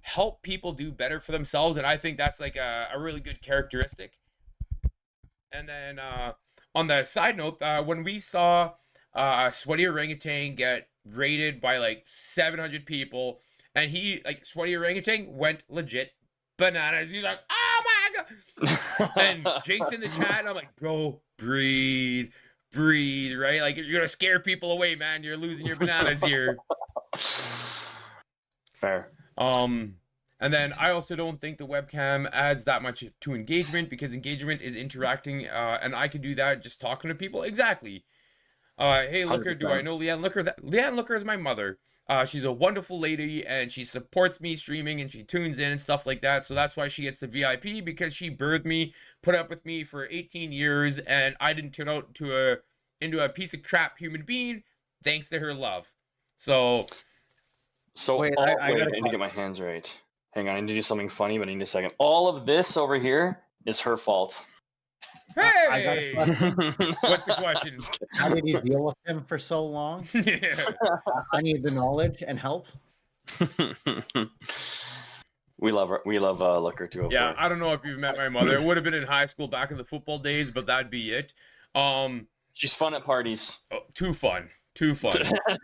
help people do better for themselves. And I think that's like a really good characteristic. And then on the side note, when we saw Sweaty Orangutan get raided by like 700 people, and he, like, Sweaty Orangutan went legit bananas. He's like, oh my god. And Jake's in the chat, and I'm like, bro, breathe, right? Like, you're gonna scare people away, man. You're losing your bananas here. Fair. And then I also don't think the webcam adds that much to engagement, because engagement is interacting, and I can do that just talking to people. Exactly. Hey, Looker, 100%. Do I know Leanne Looker? Leanne Looker is my mother. She's a wonderful lady, and she supports me streaming, and she tunes in and stuff like that. So that's why she gets the VIP, because she birthed me, put up with me for 18 years, and I didn't turn out into a piece of crap human being thanks to her love. So wait, I need to get my hands right. Hang on, I need to do something funny, but I need a second. All of this over here is her fault. Hey! What's the question? How did you deal with him for so long? Yeah. I need the knowledge and help. We love Looker 204. Yeah, I don't know if you've met my mother. It would have been in high school back in the football days, but that'd be it. She's fun at parties. Oh, too fun.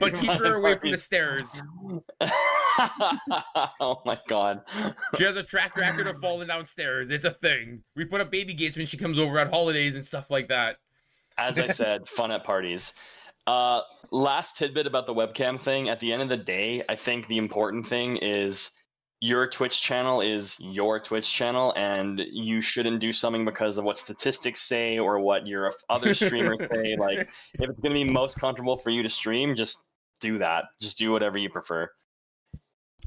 But keep her away from the stairs. Oh my god. She has a track record of falling downstairs. It's a thing. We put up baby gates when she comes over at holidays and stuff like that. As I said, fun at parties. Last tidbit about the webcam thing. At the end of the day, I think the important thing is your Twitch channel is your Twitch channel, and you shouldn't do something because of what statistics say or what your other streamers say. Like, if it's going to be most comfortable for you to stream, just do that. Just do whatever you prefer.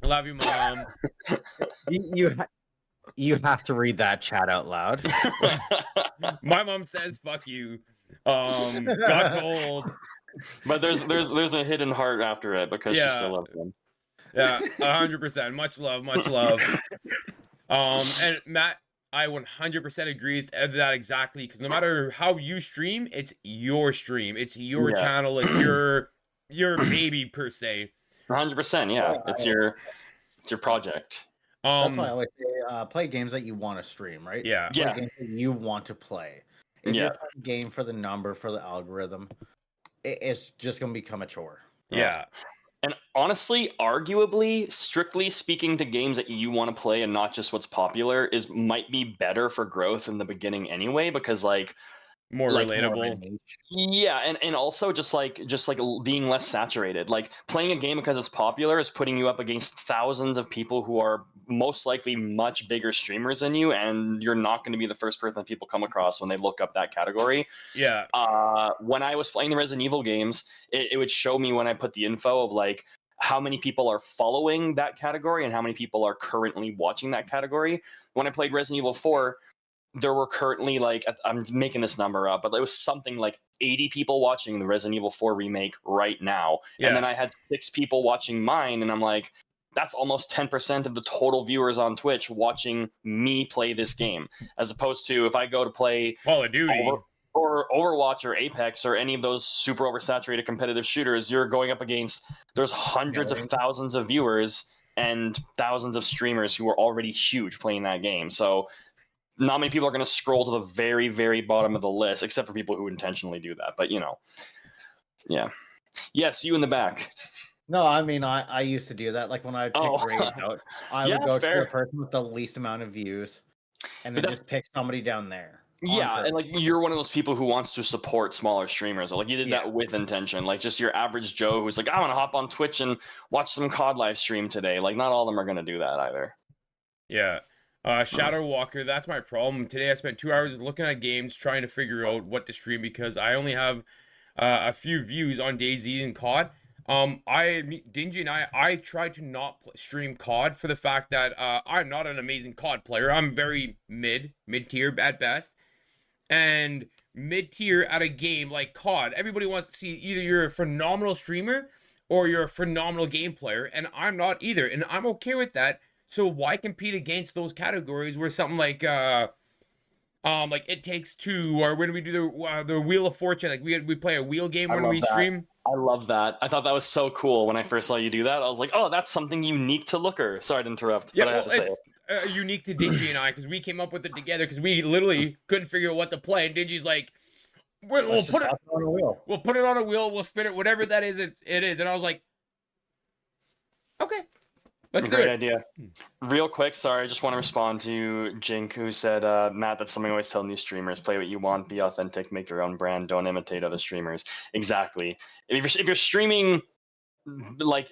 I love you, Mom. You have to read that chat out loud. My mom says, fuck you. Got gold. But there's a hidden heart after it because she still loves him. Yeah, 100%. Much love, much love. And Matt, I 100% agree with that exactly, because no matter how you stream, it's your stream, it's your channel, it's your baby per se. 100%, yeah. It's your project. That's why I always say play games that you want to stream, right? Yeah. Play games that you want to play. If Yeah. you're playing a game for the number, for the algorithm, it's just going to become a chore. Yeah. And honestly, arguably, strictly speaking to games that you want to play and not just what's popular might be better for growth in the beginning anyway, because like more relatable. And also just like being less saturated. Like playing a game because it's popular is putting you up against thousands of people who are most likely much bigger streamers than you, and you're not going to be the first person that people come across when they look up that category. Yeah. When I was playing the Resident Evil games, it would show me when I put the info of like how many people are following that category and how many people are currently watching that category. When I played Resident Evil 4, there were currently like, I'm making this number up, but it was something like 80 people watching the Resident Evil 4 remake right now. Yeah. And then I had 6 people watching mine, and I'm like, that's almost 10% of the total viewers on Twitch watching me play this game. As opposed to if I go to play Call of Duty or Overwatch or Apex or any of those super oversaturated competitive shooters, you're going up against, there's hundreds of thousands of viewers and thousands of streamers who are already huge playing that game. So not many people are going to scroll to the very, very bottom of the list, except for people who intentionally do that. But, yeah. Yes, you in the back. No, I mean, I used to do that. Like when I would pick raids out, I would go to the person with the least amount of views and then just pick somebody down there. Yeah, and like you're one of those people who wants to support smaller streamers. Like you did that with intention. Like just your average Joe who's like, I want to hop on Twitch and watch some COD live stream today. Like not all of them are going to do that either. Yeah. Shadow Walker, that's my problem. Today I spent 2 hours looking at games trying to figure out what to stream because I only have a few views on DayZ and COD. Dingy and I tried to not stream COD for the fact that I'm not an amazing COD player. I'm very mid-tier at best. And mid-tier at a game like COD, everybody wants to see either you're a phenomenal streamer or you're a phenomenal game player, and I'm not either, and I'm okay with that. So why compete against those categories where something like It Takes Two, or when we do the Wheel of Fortune, like we play a wheel game when we stream. I love that. I thought that was so cool when I first saw you do that. I was like, oh, that's something unique to Looker. Sorry to interrupt, but I have to say it. Unique to Dingy and I, because we came up with it together because we literally couldn't figure out what to play, and Dingy's like, we'll put it on a wheel. We'll put it on a wheel. We'll spin it, whatever that is. It is, and I was like, okay. Great idea. Real quick, sorry, I just want to respond to Jink, who said, Matt, that's something I always tell new streamers: play what you want, be authentic, make your own brand, don't imitate other streamers. Exactly. If you're streaming like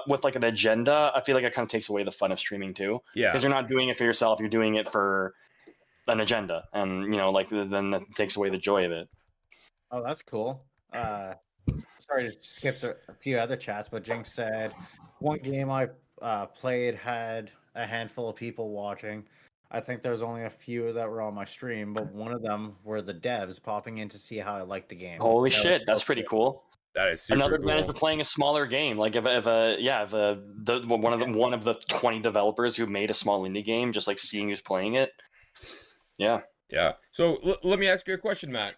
with like an agenda, I feel like it kind of takes away the fun of streaming too. Yeah. Because you're not doing it for yourself, you're doing it for an agenda, and then that takes away the joy of it. Oh, that's cool. Sorry to skip a few other chats, but Jink said one game I played had a handful of people watching. I think there's only a few that were on my stream, but one of them were the devs popping in to see how I liked the game. Holy shit, that's pretty cool. That is super another cool. advantage of playing a smaller game. Like one of the 20 developers who made a small indie game, just like seeing who's playing it. Yeah. So let me ask you a question, Matt.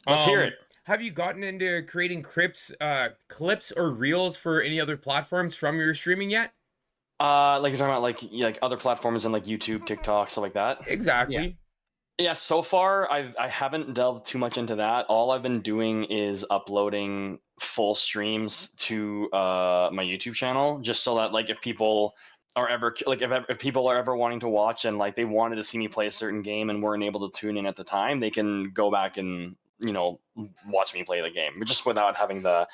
Let's hear it. Have you gotten into creating clips or reels for any other platforms from your streaming yet? Like you're talking about like other platforms and like YouTube, TikTok, stuff like that. Exactly. Yeah. So far, I haven't delved too much into that. All I've been doing is uploading full streams to my YouTube channel, just so that like if people are ever if people are ever wanting to watch and like they wanted to see me play a certain game and weren't able to tune in at the time, they can go back and watch me play the game, just without having the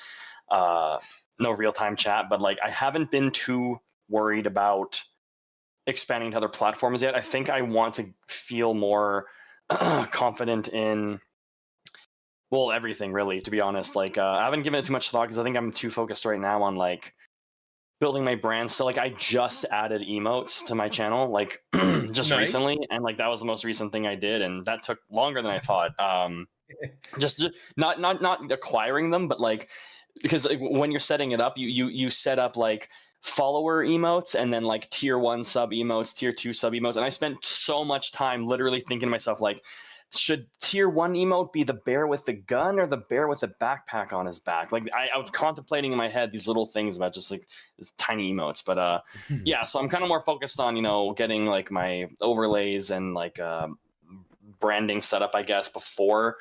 no real-time chat. But like I haven't been too worried about expanding to other platforms yet. I think I want to feel more confident in everything, really, to be honest. Like I haven't given it too much thought because I think I'm too focused right now on like building my brand. So like I just added emotes to my channel like just Nice. recently, and like that was the most recent thing I did, and that took longer than I thought. Just not acquiring them, but like because like, when you're setting it up, you set up like follower emotes and then like tier 1 sub emotes, tier 2 sub emotes, and I spent so much time literally thinking to myself like, should tier 1 emote be the bear with the gun or the bear with the backpack on his back? Like I was contemplating in my head these little things about just like these tiny emotes, but yeah, so I'm kind of more focused on getting like my overlays and like branding set up, I guess, before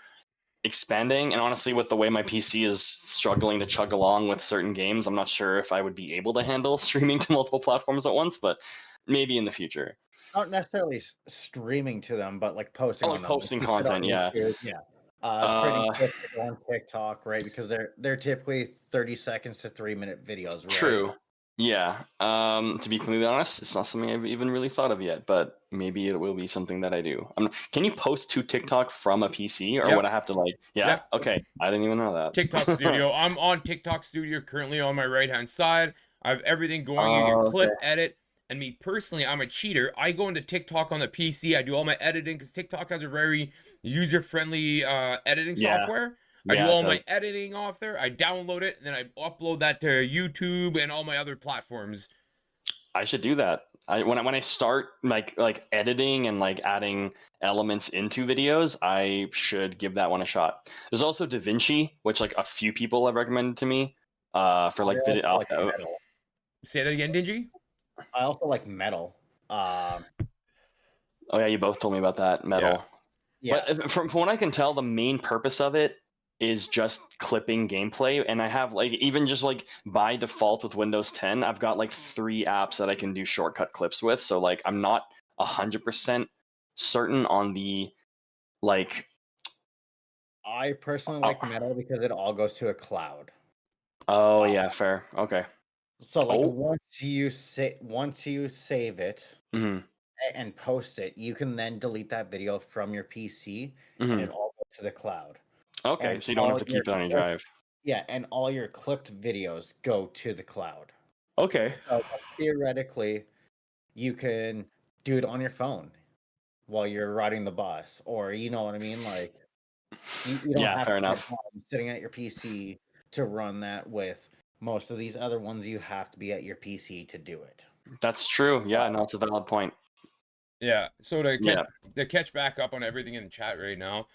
expanding. And honestly, with the way my PC is struggling to chug along with certain games, I'm not sure if I would be able to handle streaming to multiple platforms at once, but maybe in the future. Not necessarily streaming to them, but like posting Oh, on like them. posting You put it content, on yeah. YouTube, yeah. Creating clips to go on TikTok, right? Because they're typically 30 seconds to 3-minute videos, right? True. Yeah. To be completely honest, it's not something I've even really thought of yet, but maybe it will be something that I do. Can you post to TikTok from a PC, or Yep. would I have to like? Yeah. Yep. Okay. I didn't even know that. TikTok Studio. I'm on TikTok Studio currently on my right hand side. I have everything going. You can clip, edit. And me personally, I'm a cheater. I go into TikTok on the PC. I do all my editing because TikTok has a very user-friendly editing software. I do all my editing off there. I download it, and then I upload that to YouTube and all my other platforms. I should do that. When I start like editing and like adding elements into videos, I should give that one a shot. There's also DaVinci, which like a few people have recommended to me for like video. Say that again, Dingy. I also like metal. Oh yeah, you both told me about that metal. Yeah. But from what I can tell, the main purpose of it is just clipping gameplay, and I have like even just like by default with Windows 10, I've got like 3 apps that I can do shortcut clips with. So like I'm not 100% certain on the like. I personally like metal because it all goes to a cloud. Oh yeah, fair. Okay. So like once you save it and post it, you can then delete that video from your PC and it all goes to the cloud. Okay, and so you don't have to keep it on your drive. Yeah, and all your clipped videos go to the cloud. Okay. So theoretically, you can do it on your phone while you're riding the bus, or you know what I mean, like you don't have fair to enough. sitting at your PC to run that. With most of these other ones, you have to be at your PC to do it. That's true. Yeah, no, it's a valid point. Yeah. So to catch back up on everything in the chat right now,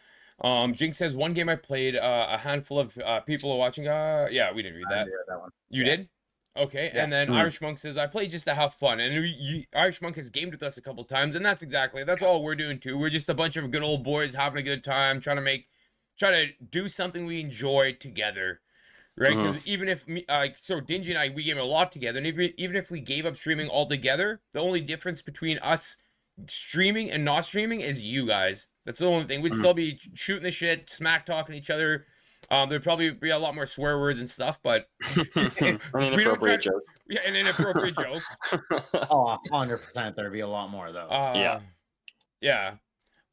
Jinx says one game I played, a handful of people are watching. Yeah, we didn't read that. That one. You did? Okay. Yeah. And then Irish Monk says I played just to have fun, and Irish Monk has gamed with us a couple times, and that's all we're doing too. We're just a bunch of good old boys having a good time, trying to do something we enjoy together. Right, because even if so Dingy and I, we game a lot together, and even if we gave up streaming altogether, the only difference between us streaming and not streaming is you guys. That's the only thing. We'd still be shooting the shit, smack talking each other. There'd probably be a lot more swear words and stuff, but inappropriate jokes. Yeah, and inappropriate jokes. Oh, 100%. There'd be a lot more though. Yeah.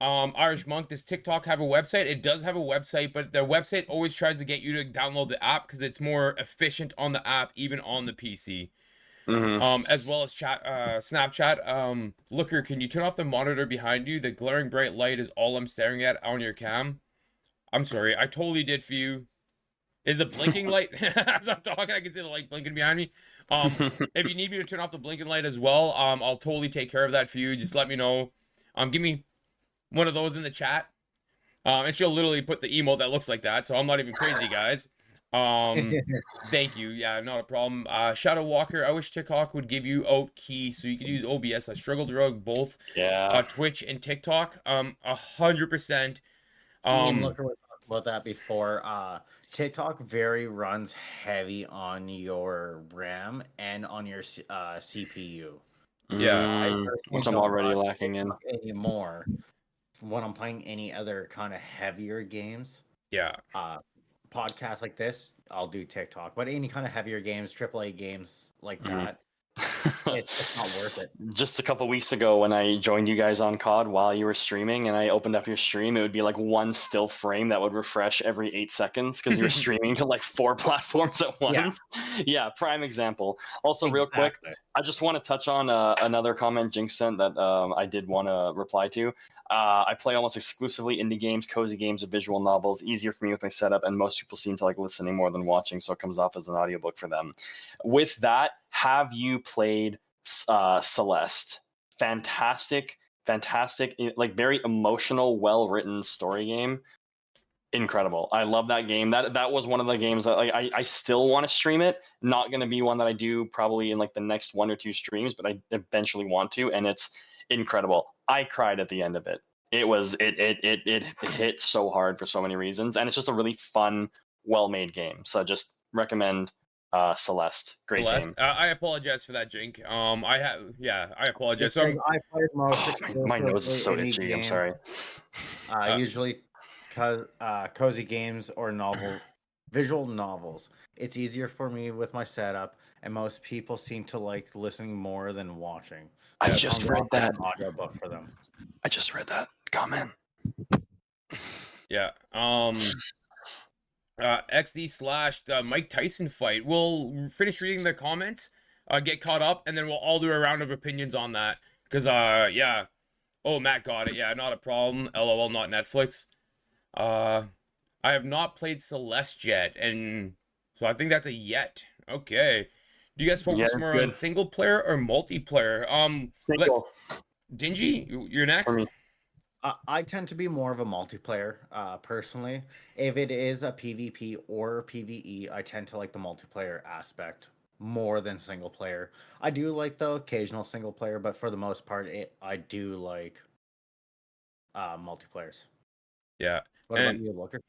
Irish Monk, does TikTok have a website? It does have a website, but their website always tries to get you to download the app because it's more efficient on the app, even on the PC. As well as Snapchat. Looker, can you turn off the monitor behind you? The glaring bright light is all I'm staring at on your cam. I'm sorry, I totally did for you. Is the blinking light? As I'm talking, I can see the light blinking behind me. If you need me to turn off the blinking light as well, I'll totally take care of that for you. Just let me know. Give me one of those in the chat, and she'll literally put the emote that looks like that, so I'm not even crazy, guys. Thank you. Yeah, not a problem. Shadow Walker, I wish TikTok would give you out key so you could use OBS. I struggle to rug both Twitch and TikTok. 100%. Look, we talked about that before. TikTok runs heavy on your RAM and on your CPU. Yeah, which I'm already lacking in anymore. When I'm playing any other kind of heavier games, podcasts like this, I'll do TikTok. But any kind of heavier games, AAA games like that, It's just not worth it. Just a couple weeks ago when I joined you guys on COD while you were streaming and I opened up your stream, it would be like one still frame that would refresh every 8 seconds because you were streaming to like 4 platforms at once. Yeah, prime example. Also, real quick, I just want to touch on another comment Jinx sent that I did want to reply to. I play almost exclusively indie games, cozy games, or visual novels. Easier for me with my setup, and most people seem to like listening more than watching, so it comes off as an audiobook for them. With that, have you played Celeste? Fantastic, like very emotional, well-written story game. Incredible. I love that game. That was one of the games that like I still want to stream it. Not going to be one that I do probably in like the next 1 or 2 streams, but I eventually want to, and it's incredible. I cried at the end of it. It hit so hard for so many reasons, and it's just a really fun, well-made game. So just recommend Celeste. Great game. I apologize for that, Jink. I apologize. So I played most. My nose is so itchy. Game. I'm sorry. Usually, cozy games or visual novels. It's easier for me with my setup, and most people seem to like listening more than watching. I just read that audiobook for them. I just read that comment. Yeah. XD / Mike Tyson fight. We'll finish reading the comments, get caught up, and then we'll all do a round of opinions on that. Because, yeah. Oh, Matt got it. Yeah, not a problem. LOL, not Netflix. I have not played Celeste yet, and so I think that's a yet. Okay. Do you guys focus more on single player or multiplayer? Single. Dingy, you're next. For me. I tend to be more of a multiplayer, personally. If it is a PvP or PvE, I tend to like the multiplayer aspect more than single player. I do like the occasional single player, but for the most part, I do like multiplayers. Yeah. What about you, Looker?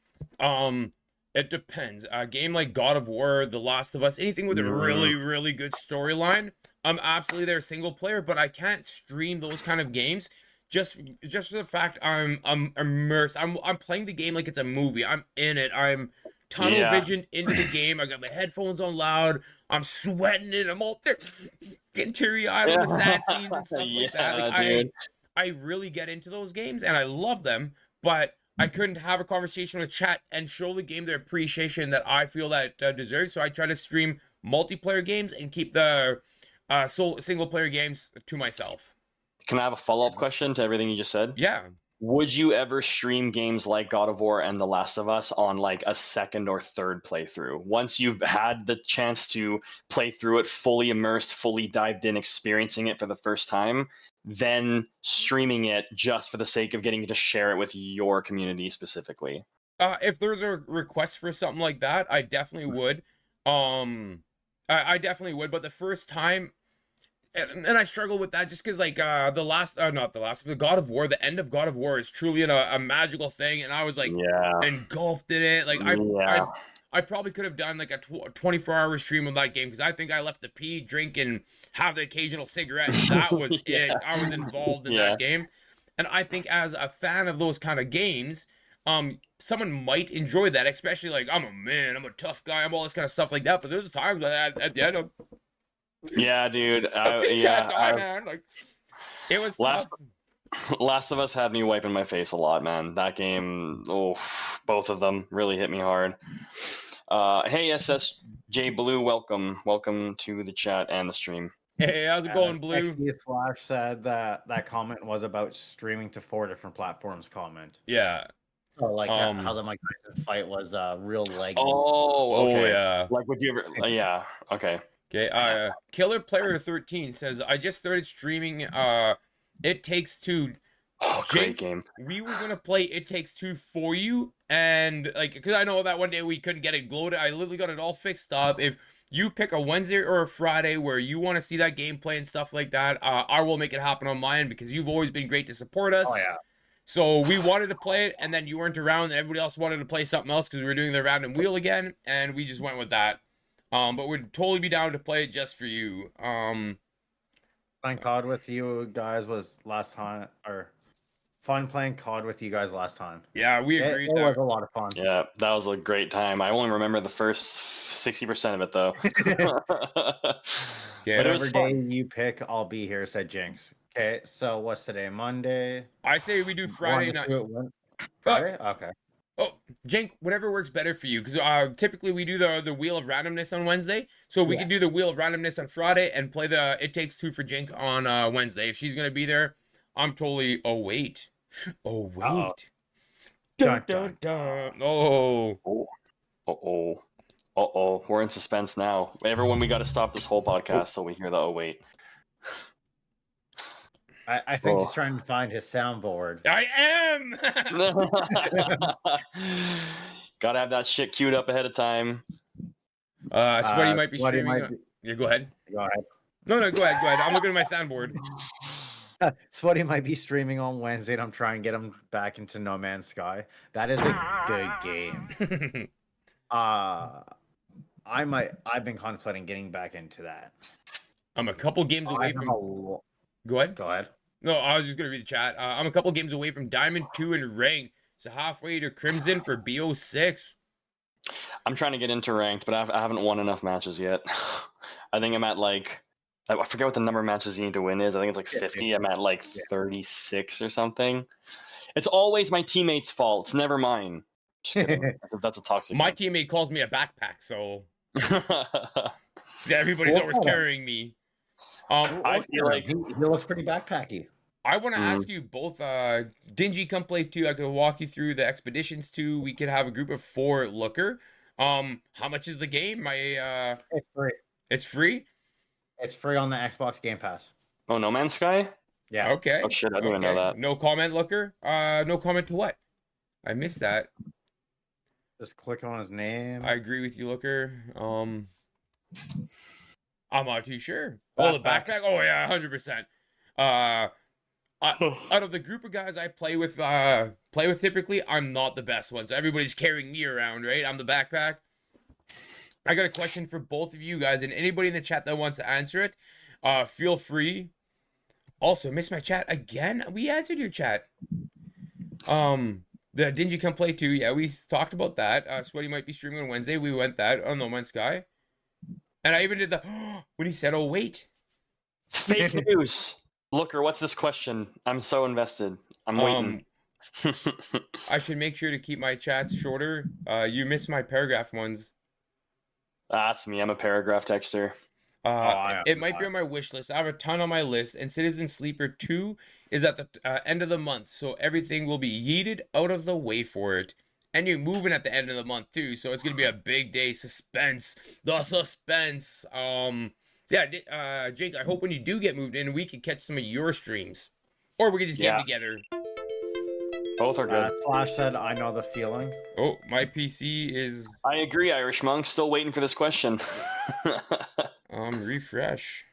It depends. A game like God of War, The Last of Us, anything with a really, really good storyline, I'm absolutely there single player, but I can't stream those kind of games just for the fact I'm immersed. I'm playing the game like it's a movie. I'm in it. I'm tunnel vision into the game. I got my headphones on loud. I'm sweating it. I'm all getting teary-eyed on the sad scenes and stuff like that. Like, I really get into those games and I love them, but I couldn't have a conversation with chat and show the game the appreciation that I feel that deserves. So I try to stream multiplayer games and keep the single player games to myself. Can I have a follow-up question to everything you just said? Yeah. Would you ever stream games like God of War and The Last of Us on like a second or third playthrough? Once you've had the chance to play through it, fully immersed, fully dived in, experiencing it for the first time, then streaming it just for the sake of getting to share it with your community specifically? If there's a request for something like that, I definitely would. I definitely would, but the first time, and I struggle with that just because like the God of War, the end of God of War is truly a magical thing, and I was like engulfed in it. Like I probably could have done like a 24-hour stream of that game because I think I left to pee, drink, and have the occasional cigarette. And that was it. I was involved in that game, and I think as a fan of those kind of games, someone might enjoy that, especially like I'm a man, I'm a tough guy, I'm all this kind of stuff like that. But there's times at the end of dude. Like, it was Last of Us had me wiping my face a lot, man. That game, both of them really hit me hard. Hey, SSJ Blue, welcome to the chat and the stream. Hey, how's it going, Blue? XD / said that comment was about streaming to 4 different platforms. Comment. Yeah. So like how the Mike Tyson fight was real leg. Oh, okay. Oh, yeah. Like, would you ever? Yeah. Okay. Okay, Killer Player 13 says, I just started streaming It Takes Two. Great game. We were gonna play It Takes Two for you, and like, because I know that one day we couldn't get it loaded. I literally got it all fixed up. If you pick a Wednesday or a Friday where you want to see that gameplay and stuff like that, I will make it happen on mine because you've always been great to support us. Oh yeah. So we wanted to play it, and then you weren't around, and everybody else wanted to play something else because we were doing the random wheel again, and we just went with that. But we'd totally be down to play it just for you. Playing COD with you guys was last time, or fun playing COD with you guys last time. Yeah, we agreed. It was a lot of fun. Yeah, that was a great time. I only remember the first 60% of it though. Okay. But it Whatever was day fun. you pick, I'll be here, said Jinx. Okay, so what's today? Monday? I say we do One Friday to night. two at one. Oh, Friday? Okay. oh, Jink, whatever works better for you. Because typically we do the wheel of randomness on Wednesday, so we Yeah. can do the wheel of randomness on Friday and play the It Takes Two for Jink on Wednesday. If she's gonna be there, I'm totally. Oh wait, oh Uh-oh. wait. Dun, Dun, dun, dun. Oh. Oh, uh-oh. Uh-oh. We're in suspense now. Everyone, we got to stop this whole podcast so we hear the oh, wait. I think Oh. he's trying to find his soundboard. I am. Gotta have that shit queued up ahead of time. Sweaty might be Sweaty streaming. might be- Yeah, go ahead. Go ahead. No, go ahead. I'm looking at my soundboard. Sweaty might be streaming on Wednesday, and I'm trying to get him back into No Man's Sky. That is a good game. I've been contemplating getting back into that. I'm a couple games away from. Go ahead. Go ahead. No, I was just gonna read the chat. I'm a couple games away from Diamond 2 and Ranked, so halfway to Crimson for BO6. I'm trying to get into ranked, but I haven't won enough matches yet. I think I'm at like, I forget what the number of matches you need to win is. I think it's like 50. I'm at like 36 or something. It's always my teammates' fault. It's never mine. Just kidding. That's a toxic. My answer. teammate calls me a backpack, so everybody's always carrying me. I feel like he looks pretty backpacky. I want to ask you both, Dingy, come play 2. I could walk you through the Expeditions 2. We could have a group of 4 looker. How much is the game? It's free. It's free? It's free on the Xbox Game Pass. Oh, No Man's Sky? Yeah. Okay. Oh shit, I didn't even know that. No comment, looker? No comment to what? I missed that. Just click on his name. I agree with you, looker. I'm not too sure. Oh, the backpack? Oh yeah, 100%. Out of the group of guys I play with typically, I'm not the best one. So everybody's carrying me around, right? I'm the backpack. I got a question for both of you guys, and anybody in the chat that wants to answer it, feel free. Also, missed my chat again. We answered your chat. The Dingy Come Play 2, yeah, we talked about that. Sweaty might be streaming on Wednesday. We went that on No Man's Sky. And I even did the when he said, "Oh wait." Fake news. Looker, what's this question? I'm so invested. I'm waiting. I should make sure to keep my chats shorter. You missed my paragraph ones. That's me. I'm a paragraph texter. It might be on my wish list. I have a ton on my list, and Citizen Sleeper 2 is at the end of the month, so everything will be yeeted out of the way for it. And you're moving at the end of the month too, so it's gonna be a big day. Suspense, the suspense. Yeah, Jake. I hope when you do get moved in, we can catch some of your streams, or we can just get them together. Both are good. Flash said, "I know the feeling." Oh, my PC is. I agree, Irish Monk. Still waiting for this question. Refresh.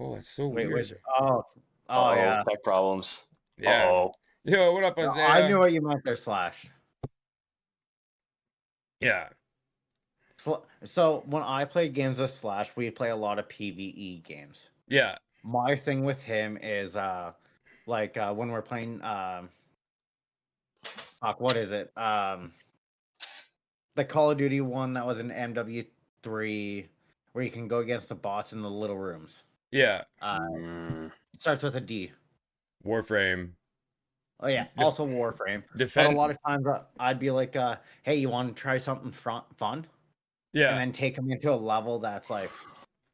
Oh, that's so Wait, weird. yeah. Tech problems. Yeah. Uh-oh. Yo, what up, No, Isaiah? I knew what you meant there, Slash. Yeah. So when I play games with Slash, we play a lot of PvE games. Yeah. My thing with him is when we're playing what is it? The Call of Duty one that was in MW3 where you can go against the bots in the little rooms. Yeah. It starts with a D. Warframe. Oh yeah, also Warframe. Defend. But a lot of times I'd be like, hey, you want to try something fun? Yeah. And then take him into a level that's like,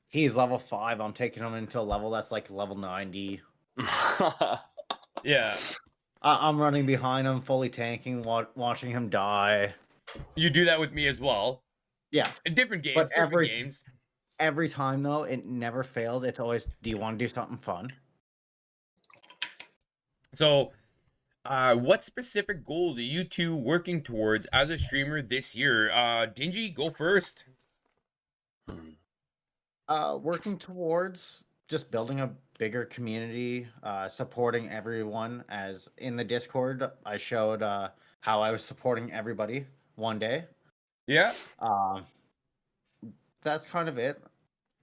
he's level 5. I'm taking him into a level that's like level 90. Yeah. I'm running behind him, fully tanking, watching him die. You do that with me as well. Yeah. In different games. But Different games. every time though, it never fails. It's always, do you want to do something fun? So, what specific goals are you two working towards as a streamer this year? Dingy, go first. Working towards just building a bigger community, supporting everyone. As in the Discord, I showed how I was supporting everybody one day. Yeah. That's kind of it.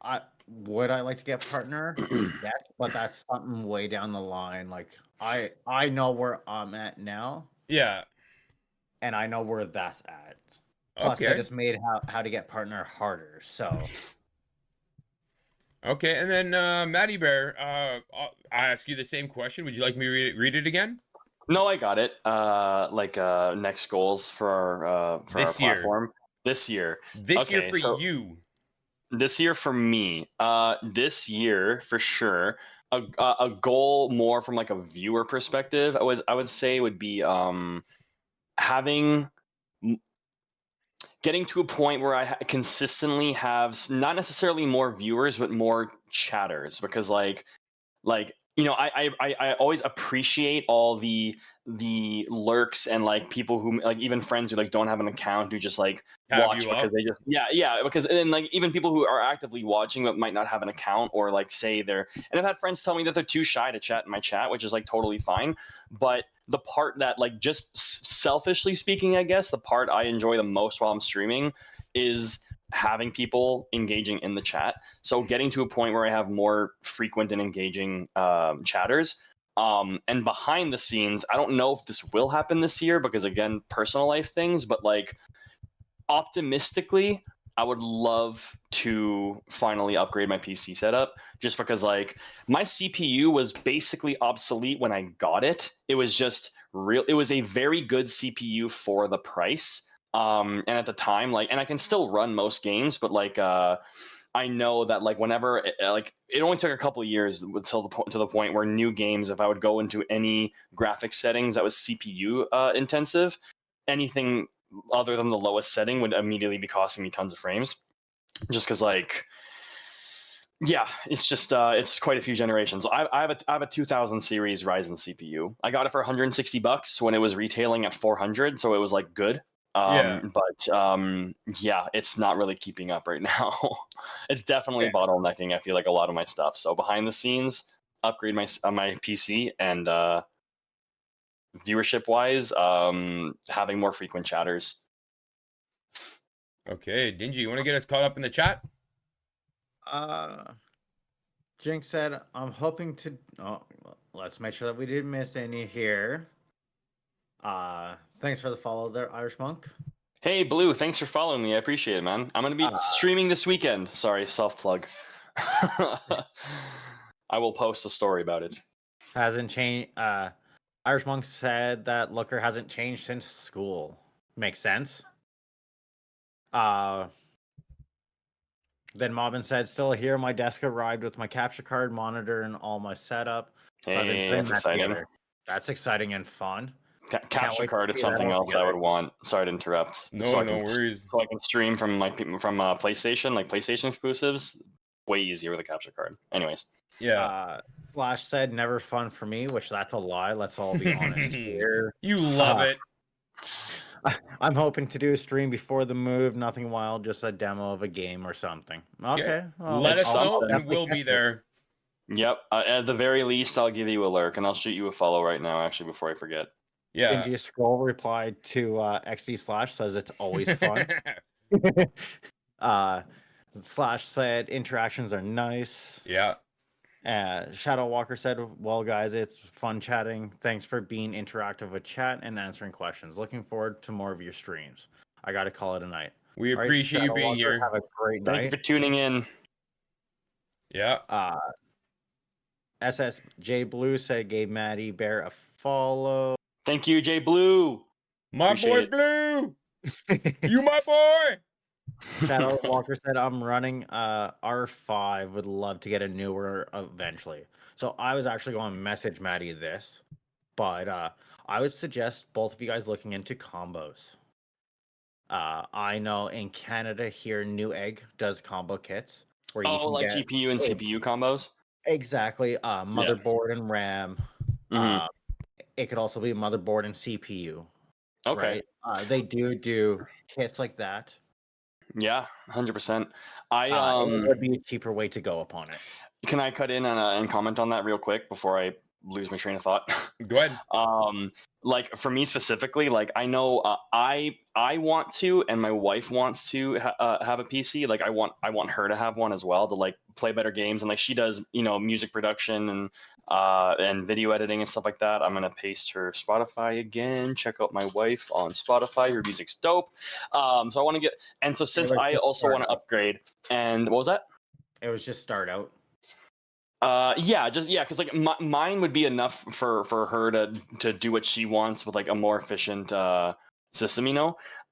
I like to get a partner? Yes, but that's something way down the line. Like I know where I'm at now. Yeah. And I know where that's at. Plus, I just made how to get partner harder. So Okay, and then Matty Bear, I ask you the same question. Would you like me to read it again? No, I got it. Next goals for our This year. platform this year. This year Okay, for so you. this year for me, this year for sure, a goal more from like a viewer perspective, I would say would be having getting to a point where I consistently have not necessarily more viewers but more chatters, because I always appreciate all the lurks and like people who like even friends who like don't have an account who just like Have watch you because up? they just because and like even people who are actively watching but might not have an account or like say they're, and I've had friends tell me that they're too shy to chat in my chat, which is like totally fine. But the part that like just selfishly speaking, I guess the part I enjoy the most while I'm streaming is having people engaging in the chat. So getting to a point where I have more frequent and engaging chatters. And behind the scenes, I don't know if this will happen this year because again, personal life things, but like optimistically, I would love to finally upgrade my PC setup just because like my CPU was basically obsolete when I got it. It was just real. It was a very good CPU for the price. And at the time, like, and I can still run most games, but like, I know that like whenever like it only took a couple of years until to the point where new games, if I would go into any graphics settings that was CPU intensive, anything other than the lowest setting would immediately be costing me tons of frames, just because like it's just it's quite a few generations. I have a 2000 series Ryzen CPU. I got it for $160 when it was retailing at 400, so it was like good. Yeah. It's not really keeping up right now. It's definitely Okay. bottlenecking, I feel like, a lot of my stuff. So behind the scenes, upgrade my PC, and viewership wise, having more frequent chatters. Okay, Dingy, you want to get us caught up in the chat? Jinx said, I'm hoping to. Oh, let's make sure that we didn't miss any here. Thanks for the follow there, Irish Monk. Hey, Blue, thanks for following me. I appreciate it, man. I'm going to be streaming this weekend. Sorry, self-plug. I will post a story about it. Hasn't changed. Irish Monk said that Looker hasn't changed since school. Makes sense. Then Mobbin said, still here. My desk arrived with my capture card, monitor, and all my setup. So I've been putting that's that exciting. together. That's exciting and fun. Capture card is something else I would want. Sorry to interrupt. No worries. So I can stream from PlayStation, like PlayStation exclusives. Way easier with a capture card. Anyways. Yeah. Flash said, never fun for me, which that's a lie. Let's all be honest here. You love it. I'm hoping to do a stream before the move. Nothing wild, just a demo of a game or something. Okay. Well, let us know and we'll be there. Yep. At the very least, I'll give you a lurk and I'll shoot you a follow right now, actually, before I forget. Yeah. India Scroll replied to XD Slash, says it's always fun. Slash said interactions are nice. Yeah. Shadow Walker said, well, guys, it's fun chatting. Thanks for being interactive with chat and answering questions. Looking forward to more of your streams. I got to call it a night. We appreciate you being here. Have a great night. Thank you for tuning in. Yeah. SSJ Blue said, gave Matty Bear a follow. Thank you, J Blue. My Appreciate boy Blue. You my boy. Shadow Walker said, I'm running R5. Would love to get a newer eventually. So I was actually going to message Matty this, but I would suggest both of you guys looking into combos. I know in Canada here, Newegg does combo kits where you can like get GPU and CPU combos. Exactly. Motherboard and RAM. Mm-hmm. It could also be motherboard and CPU. Okay. Right? They do kits like that. Yeah, 100%. It would be a cheaper way to go upon it. Can I cut in and comment on that real quick before I lose my train of thought? Go ahead. Like for me specifically, like I know I want to, and my wife wants to have a PC. Like I want her to have one as well to like play better games, and like she does, music production and video editing and stuff like that. I'm gonna paste her Spotify again. Check out my wife on Spotify. Her music's dope. So I want to get, and so since I also want to upgrade, and what was that? It was just start out. Yeah, because like mine would be enough for her to do what she wants with like a more efficient system,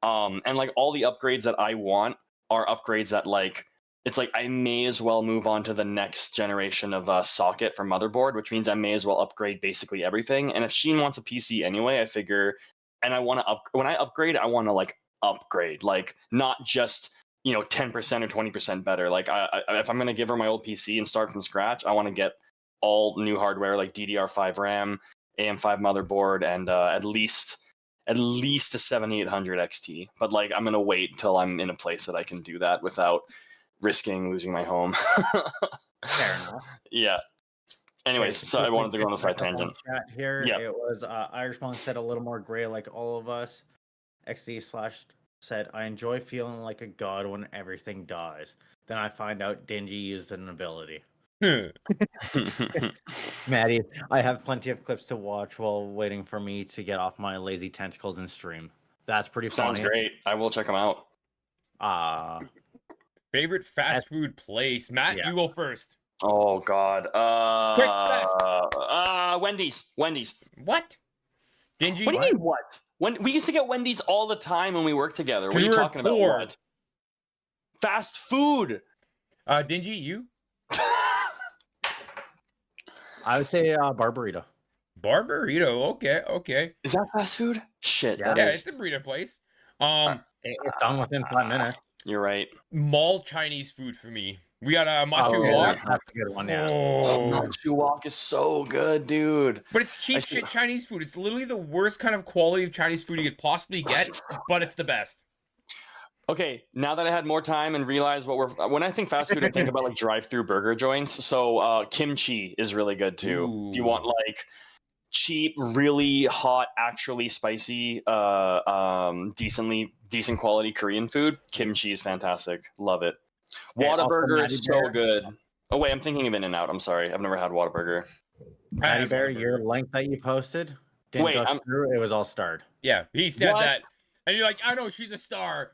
and like all the upgrades that I want are upgrades that like it's like I may as well move on to the next generation of socket for motherboard, which means I may as well upgrade basically everything. And if she wants a PC anyway, I figure, and I want to when I upgrade, I want to like upgrade, like not just 10% or 20% better. Like if I'm going to give her my old PC and start from scratch, I want to get all new hardware like DDR5 RAM, AM5 motherboard, and at least a 7800 XT. But like I'm going to wait until I'm in a place that I can do that without risking losing my home. Fair enough. Yeah. Anyways, so I wanted to go on a side tangent. Chat here. Yeah. It was Irish Monk said a little more gray like all of us. XD/ said, I enjoy feeling like a god when everything dies. Then I find out Dingy used an ability. Matty, I have plenty of clips to watch while waiting for me to get off my lazy tentacles and stream. That's pretty funny. Sounds great. I will check them out. Favorite fast food place? Matt, Yeah. you go first. Oh God. Quick, fast. Wendy's. What? Dingy? What do you mean what? When we used to get Wendy's all the time when we worked together. What are you We were talking poor. about? What? Fast food. Dingy, you? I would say Barbarita. Barbarito. Okay. Is that fast food? Shit. Yeah. that Yeah, is. it's a burrito place. It's done within 5 minutes. You're right. Mall Chinese food for me. We got a Machu yeah, Wok. that's a good one, yeah. Oh. Machu Wok is so good, dude. But it's cheap shit Chinese food. It's literally the worst kind of quality of Chinese food you could possibly get, but it's the best. Okay, now that I had more time and realized when I think fast food, I think about like drive-through burger joints. So kimchi is really good too. Ooh. If you want like cheap, really hot, actually spicy, decent quality Korean food, kimchi is fantastic. Love it. Whataburger is so good. Oh wait, I'm thinking of In-N-Out. I'm sorry, I've never had Whataburger. Matty Bear, your link that you posted didn't go through. It was all starred. Yeah, he said What? that. And you're like, I know, she's a star.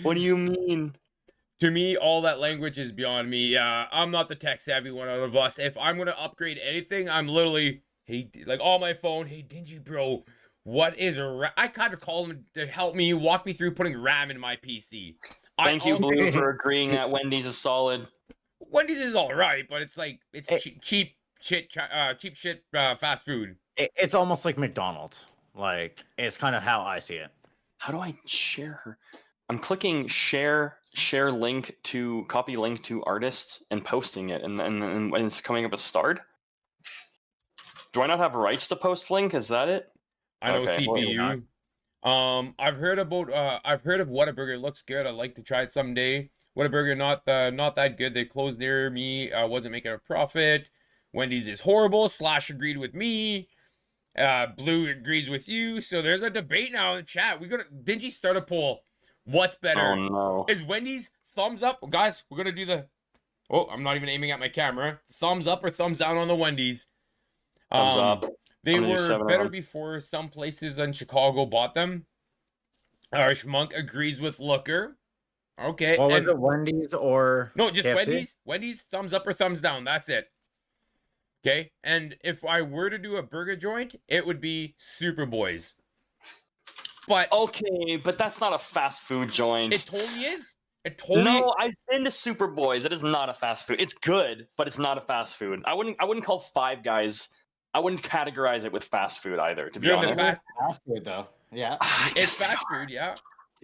What do you mean? To me, all that language is beyond me. I'm not the tech savvy one out of us. If I'm going to upgrade anything, I'm literally, hey, like on my phone, hey, Dingy bro, what is I kind of call him to help me, walk me through putting RAM in my PC. Thank you, Blue, for agreeing that Wendy's is solid. Wendy's is all right, but it's like, it's cheap shit fast food. It's almost like McDonald's. Like, it's kind of how I see it. How do I share her? I'm clicking share link to copy link to artist and posting it, and it's coming up as starred. Do I not have rights to post link? Is that it? I know Okay, CPU. I've heard of Whataburger. Looks good. I'd like to try it someday. Whataburger not that good. They closed near me. Wasn't making a profit. Wendy's is horrible. Slash agreed with me. Blue agrees with you. So there's a debate now in the chat. Dingy start a poll. What's better? Oh no. Is Wendy's thumbs up? Guys, we're gonna do the. Oh, I'm not even aiming at my camera. Thumbs up or thumbs down on the Wendy's? Thumbs up. They were better before some places in Chicago bought them. Irish Monk agrees with Looker. Okay. What was it, Wendy's or no, just KFC? Wendy's. Wendy's thumbs up or thumbs down. That's it. Okay. And if I were to do a burger joint, it would be Superboys. But okay, but that's not a fast food joint. It totally is. It totally. No, I've been to Superboys. It is not a fast food. It's good, but it's not a fast food. I wouldn't call Five Guys. I wouldn't categorize it with fast food either. To be honest, Fast food though. Yeah. It's fast food. Yeah.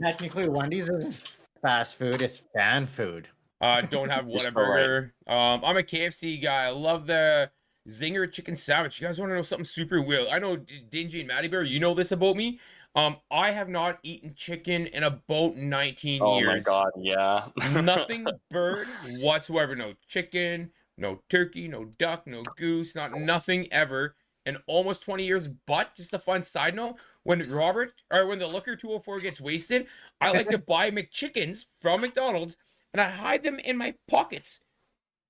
Technically, Wendy's isn't fast food. It's fan food. Don't have Whataburger. I'm a KFC guy. I love the Zinger chicken sandwich. You guys want to know something super weird? I know Dingy and Matty Bear, you know this about me. I have not eaten chicken in about 19 years. Oh my god, yeah. Nothing bird whatsoever. No chicken, no turkey, no duck, no goose, nothing ever in almost 20 years. But just a fun side note, when the Looker 204 gets wasted, I like to buy McChickens from McDonald's and I hide them in my pockets.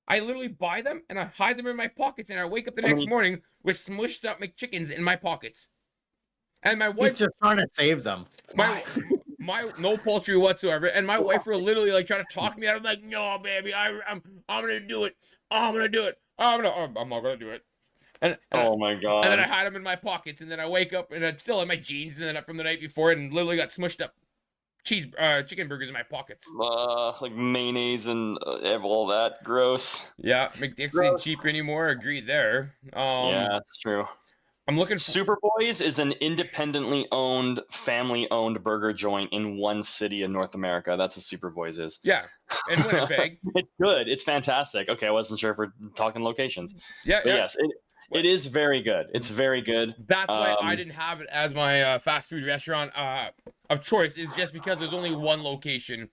I literally buy them and I hide them in my pockets, and I wake up the next morning with smushed up McChickens in my pockets. And my wife He's just trying to save them. My no poultry whatsoever. And my wife were literally like trying to talk me out. I'm like, no, baby, I'm gonna do it. I'm not gonna do it. And Oh my and then I god. hide them in my pockets, and then I wake up and it's still in my jeans, and then from the night before, and literally got smushed up chicken burgers in my pockets. Like mayonnaise and all that. Gross. Yeah, McDick's ain't cheap anymore. Agreed there. Yeah, that's true. I'm looking for Superboys is an independently owned, family-owned burger joint in one city in North America. That's what Superboys is. yeah, in Winnipeg. It's good. It's fantastic. Okay, I wasn't sure if we're talking locations. Yeah, But yeah. yes, it is very good. It's very good. That's why I didn't have it as my fast food restaurant of choice. Is just because there's only one location.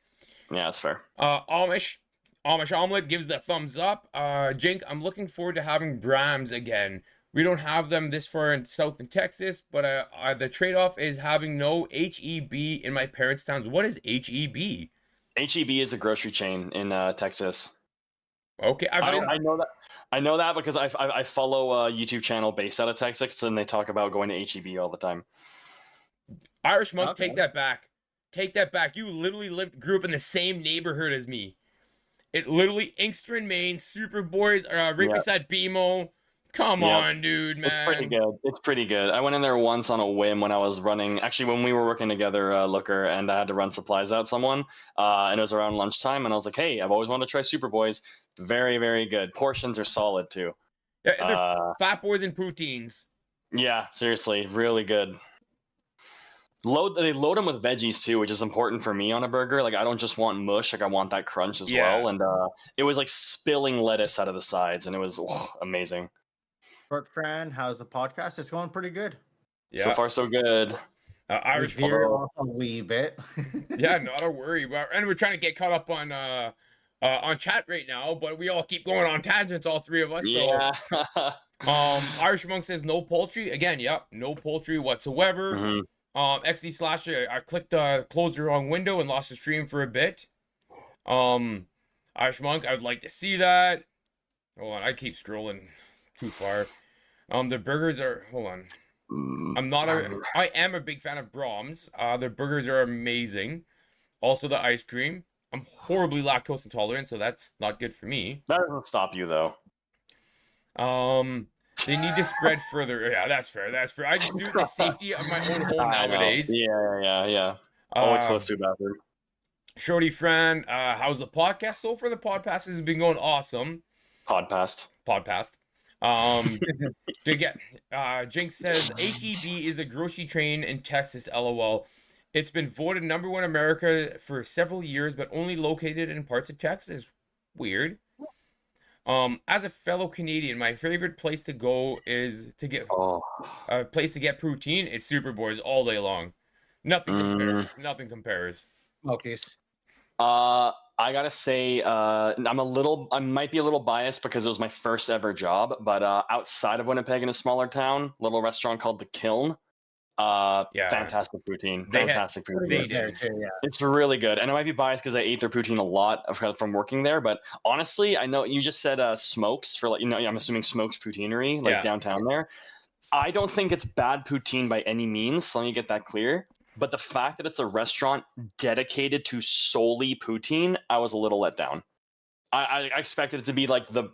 Yeah, that's fair. Amish omelet gives the thumbs up. Jink, I'm looking forward to having Brahms again. We don't have them this far in South in Texas, but the trade-off is having no HEB in my parents' towns. What is HEB? HEB is a grocery chain in Texas. Okay, I know that. I know that because I follow a YouTube channel based out of Texas, and they talk about going to HEB all the time. Irish Monk, Okay. take that back. Take that back. You literally grew up in the same neighborhood as me. It literally Inkster in Maine, Superboys, right Yeah. beside BMO. Come Yep. on, dude, man. It's pretty good. It's pretty good. I went in there once on a whim when I was running. Actually, when we were working together, Looker, and I had to run supplies out someone, and it was around lunchtime, and I was like, "Hey, I've always wanted to try Superboys. Very, very good. Portions are solid too. Yeah, they're fat boys and poutines. Yeah, seriously, really good. They load them with veggies too, which is important for me on a burger. Like I don't just want mush; like I want that crunch as Yeah. well. And it was like spilling lettuce out of the sides, and it was amazing. Short friend, how's the podcast? It's going pretty good. Yeah, So far, so good. Irish We veered Monk. off a wee bit. Yeah, not a worry. And we're trying to get caught up on chat right now, but we all keep going on tangents, all three of us. Yeah. So, Irish Monk says no poultry again. Yep, no poultry whatsoever. Mhm. XD Slasher, I clicked closed the wrong window and lost the stream for a bit. Irish Monk, I would like to see that. Hold on, I keep scrolling too far. The burgers are. Hold on. I am a big fan of Brahms. The burgers are amazing. Also the ice cream. I'm horribly lactose intolerant, so that's not good for me. That doesn't stop you though. They need to spread further. Yeah, that's fair. That's fair. I just do it in the safety of my own home I know. nowadays. Yeah. Always close to a bathroom. Shorty Fran, how's the podcast so far? The podcast has been going awesome. Podcast. Jinx says HEB is a grocery chain in Texas. LOL. It's been voted #1 in America for several years, but only located in parts of Texas. Weird. As a fellow Canadian, my favorite place to go is to get a place to get poutine. It's Superboys all day long. Nothing compares. Nothing compares. Smokies. I gotta say, I might be a little biased because it was my first ever job, but outside of Winnipeg in a smaller town, little restaurant called The Kiln. Fantastic poutine. Fantastic poutine. They did. Yeah. It's really good. And I might be biased because I ate their poutine a lot from working there. But honestly, I know you just said Smokes for I'm assuming Smokes Poutineery, downtown there. I don't think it's bad poutine by any means. So let me get that clear. But the fact that it's a restaurant dedicated to solely poutine, I was a little let down. I expected it to be like the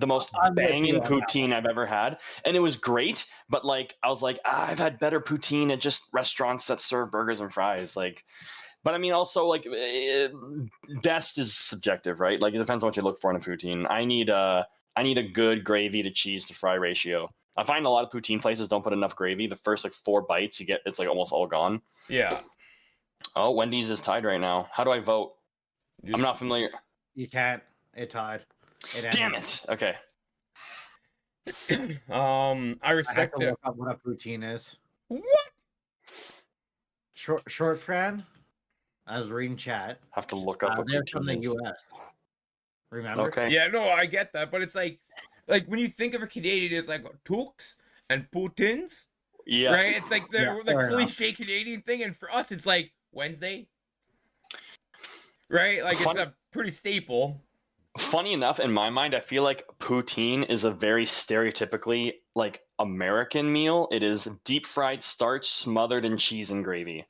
most banging poutine I've ever had, and it was great. But I was like, I've had better poutine at just restaurants that serve burgers and fries. But I mean, also best is subjective, right? It depends on what you look for in a poutine. I need a good gravy to cheese to fry ratio. I find a lot of poutine places don't put enough gravy. The first 4 bites you get, it's almost all gone. Yeah. Oh, Wendy's is tied right now. How do I vote? I'm not familiar. You can't. It tied. Damn it. Okay. I I have respect to it. look up what a poutine is. What? Short friend. I was reading chat. Have to look up. They're from the U.S. Remember? Okay. Yeah, no, I get that, but it's like when you think of a Canadian, it's like toques and poutines, Yeah. right? It's like the fair cliche Canadian thing, and for us, it's like Wednesday, right? It's a pretty staple. Funny enough, in my mind, I feel like poutine is a very stereotypically American meal. It is deep fried starch smothered in cheese and gravy.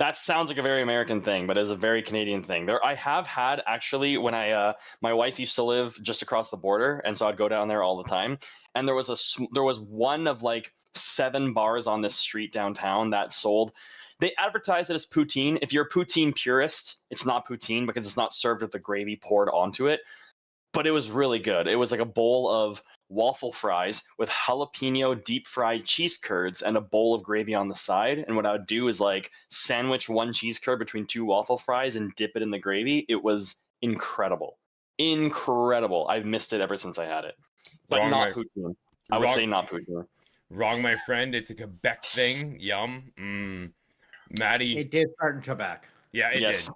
That sounds like a very American thing, but it's a very Canadian thing. I have had actually when my wife used to live just across the border, and so I'd go down there all the time. And there was one of like 7 bars on this street downtown that sold. They advertised it as poutine. If you're a poutine purist, it's not poutine because it's not served with the gravy poured onto it. But it was really good. It was like a bowl of waffle fries with jalapeno deep fried cheese curds and a bowl of gravy on the side. And what I would do is like sandwich one cheese curd between 2 waffle fries and dip it in the gravy. It was incredible. Incredible. I've missed it ever since I had it. But not poutine. I would say not poutine. Wrong, my friend. It's a Quebec thing. Yum. Matty. It did start in Quebec. Yeah, it did.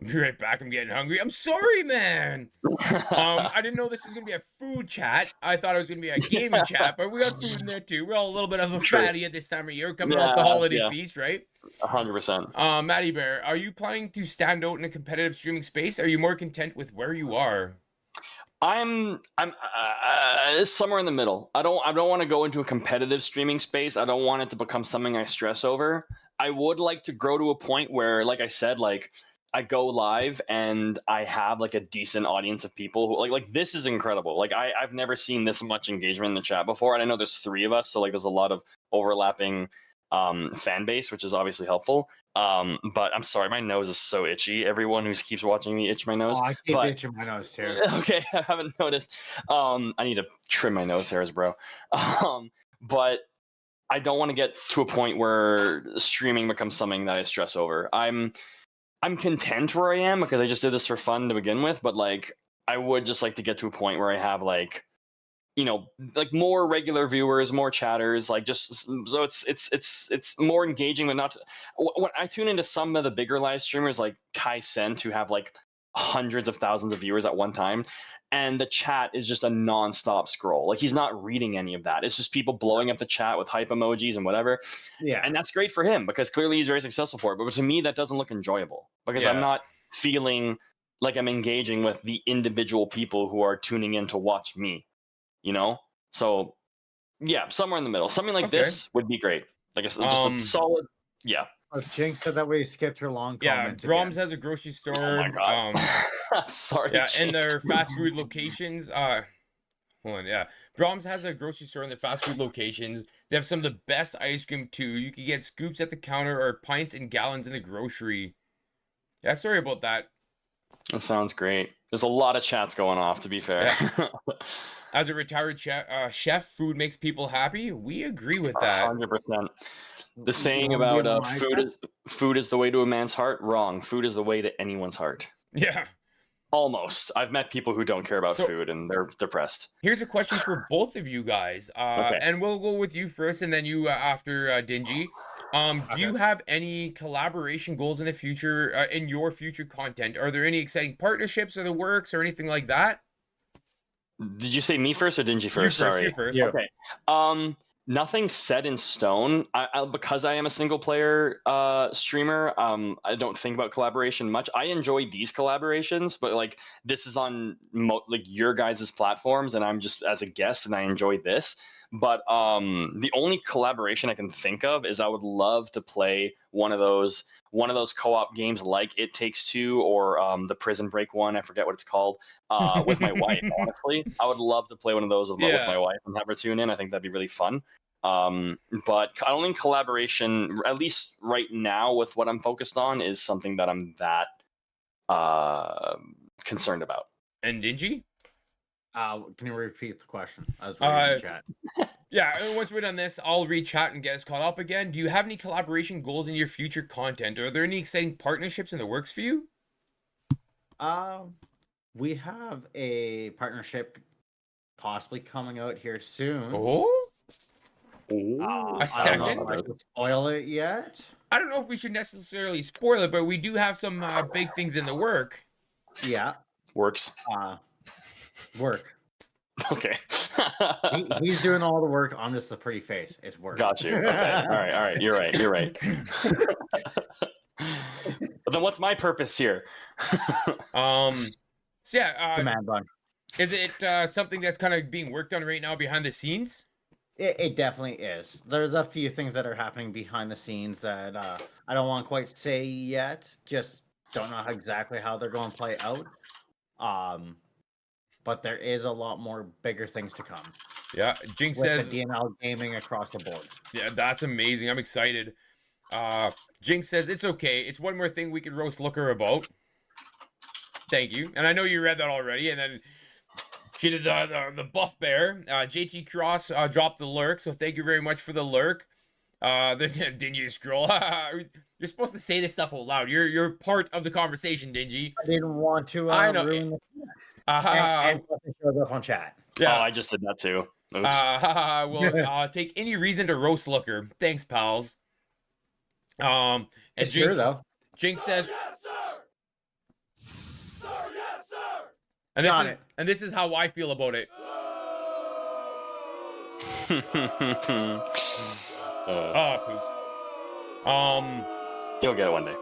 I'll be right back. I'm getting hungry. I'm sorry, man. I didn't know this was gonna be a food chat. I thought it was gonna be a gaming chat, but we got food in there too. We're all a little bit of a fatty at this time of year, coming off the holiday feast, right? 100%. Matty Bear, are you planning to stand out in a competitive streaming space? Are you more content with where you are? I'm somewhere in the middle. I don't want to go into a competitive streaming space. I don't want it to become something I stress over. I would like to grow to a point where, like I said, like I go live and I have like a decent audience of people who like this is incredible. Like I've never seen this much engagement in the chat before, and I know there's 3 of us, so like there's a lot of overlapping fan base, which is obviously helpful. But I'm sorry, my nose is so itchy. Everyone who keeps watching me itch my nose. Oh, I keep itching my nose too. Okay, I haven't noticed. I need to trim my nose hairs, bro. But I don't want to get to a point where streaming becomes something that I stress over. I'm content where I am because I just did this for fun to begin with, but like I would just like to get to a point where I have like, you know, like more regular viewers, more chatters, like just so it's more engaging, but not when I tune into some of the bigger live streamers like Kai Sent who have like hundreds of thousands of viewers at one time, and the chat is just a non-stop scroll. Like he's not reading any of that. It's just people blowing up the chat with hype emojis and whatever. Yeah. And that's great for him because clearly he's very successful for it. But to me, that doesn't look enjoyable because I'm not feeling like I'm engaging with the individual people who are tuning in to watch me, you know? So yeah, somewhere in the middle. Something like this would be great. Like just a solid, Jinx said that we skipped her long comment. Yeah, Brahms has a grocery store. Oh my god. Sorry. Yeah, in their fast food locations. Hold on, yeah. Brahms has a grocery store in the fast food locations. They have some of the best ice cream too. You can get scoops at the counter or pints and gallons in the grocery. Yeah, sorry about that. That sounds great. There's a lot of chats going off, to be fair. Yeah. As a retired chef, food makes people happy. We agree with that. 100%. The saying about food is the way to a man's heart, wrong. Food is the way to anyone's heart. Yeah. Almost. I've met people who don't care about food and they're depressed. Here's a question for both of you guys. And we'll go with you first and then you after Dingy. Do you have any collaboration goals in the future, in your future content? Are there any exciting partnerships or the works or anything like that? Did you say me first or Dingy first? You first. Yeah. Okay. Nothing set in stone. Because I am a single player streamer, I don't think about collaboration much. I enjoy these collaborations, but like this is on like your guys' platforms and I'm just as a guest and I enjoy this. But the only collaboration I can think of is I would love to play one of those co-op games like It Takes Two or the Prison Break one. I forget what it's called. With my wife, honestly, I would love to play one of those with my wife and have her tune in. I think that'd be really fun. But I don't think collaboration, at least right now, with what I'm focused on, is something that I'm that concerned about. And Dingy? Can you repeat the question? I was reading chat. Yeah, once we're done this, I'll read chat and get us caught up again. Do you have any collaboration goals in your future content? Are there any exciting partnerships in the works for you? We have a partnership possibly coming out here soon. A second? I don't know if I can spoil it yet. I don't know if we should necessarily spoil it, but we do have some big things in the work. Yeah. Works. Work. Okay. He's doing all the work. I'm just the pretty face. It's work. Got you. Okay. All right. You're right. But then what's my purpose here? Demand bun. Is it something that's kind of being worked on right now behind the scenes? It definitely is. There's a few things that are happening behind the scenes that I don't want to quite say yet. Just don't know exactly how they're going to play out. But there is a lot more bigger things to come Yeah, Jinx with says, the DNL gaming across the board. yeah, that's amazing. I'm excited. Jinx says, it's okay. It's one more thing we could roast Looker about. Thank you. And I know you read that already. And then she did the buff bear. JT Cross dropped the lurk. So thank you very much for the lurk. The Dingy scroll. You're supposed to say this stuff out loud. You're part of the conversation, Dingy. I didn't want to I know. ruin the and plus it shows up on chat. Yeah. Oh, I just did that too. Oops. Well, take any reason to roast Looker. Thanks, pals. And It's Jinx, true though. Jinx says, and this is how I feel about it. Poops. You'll get it one day.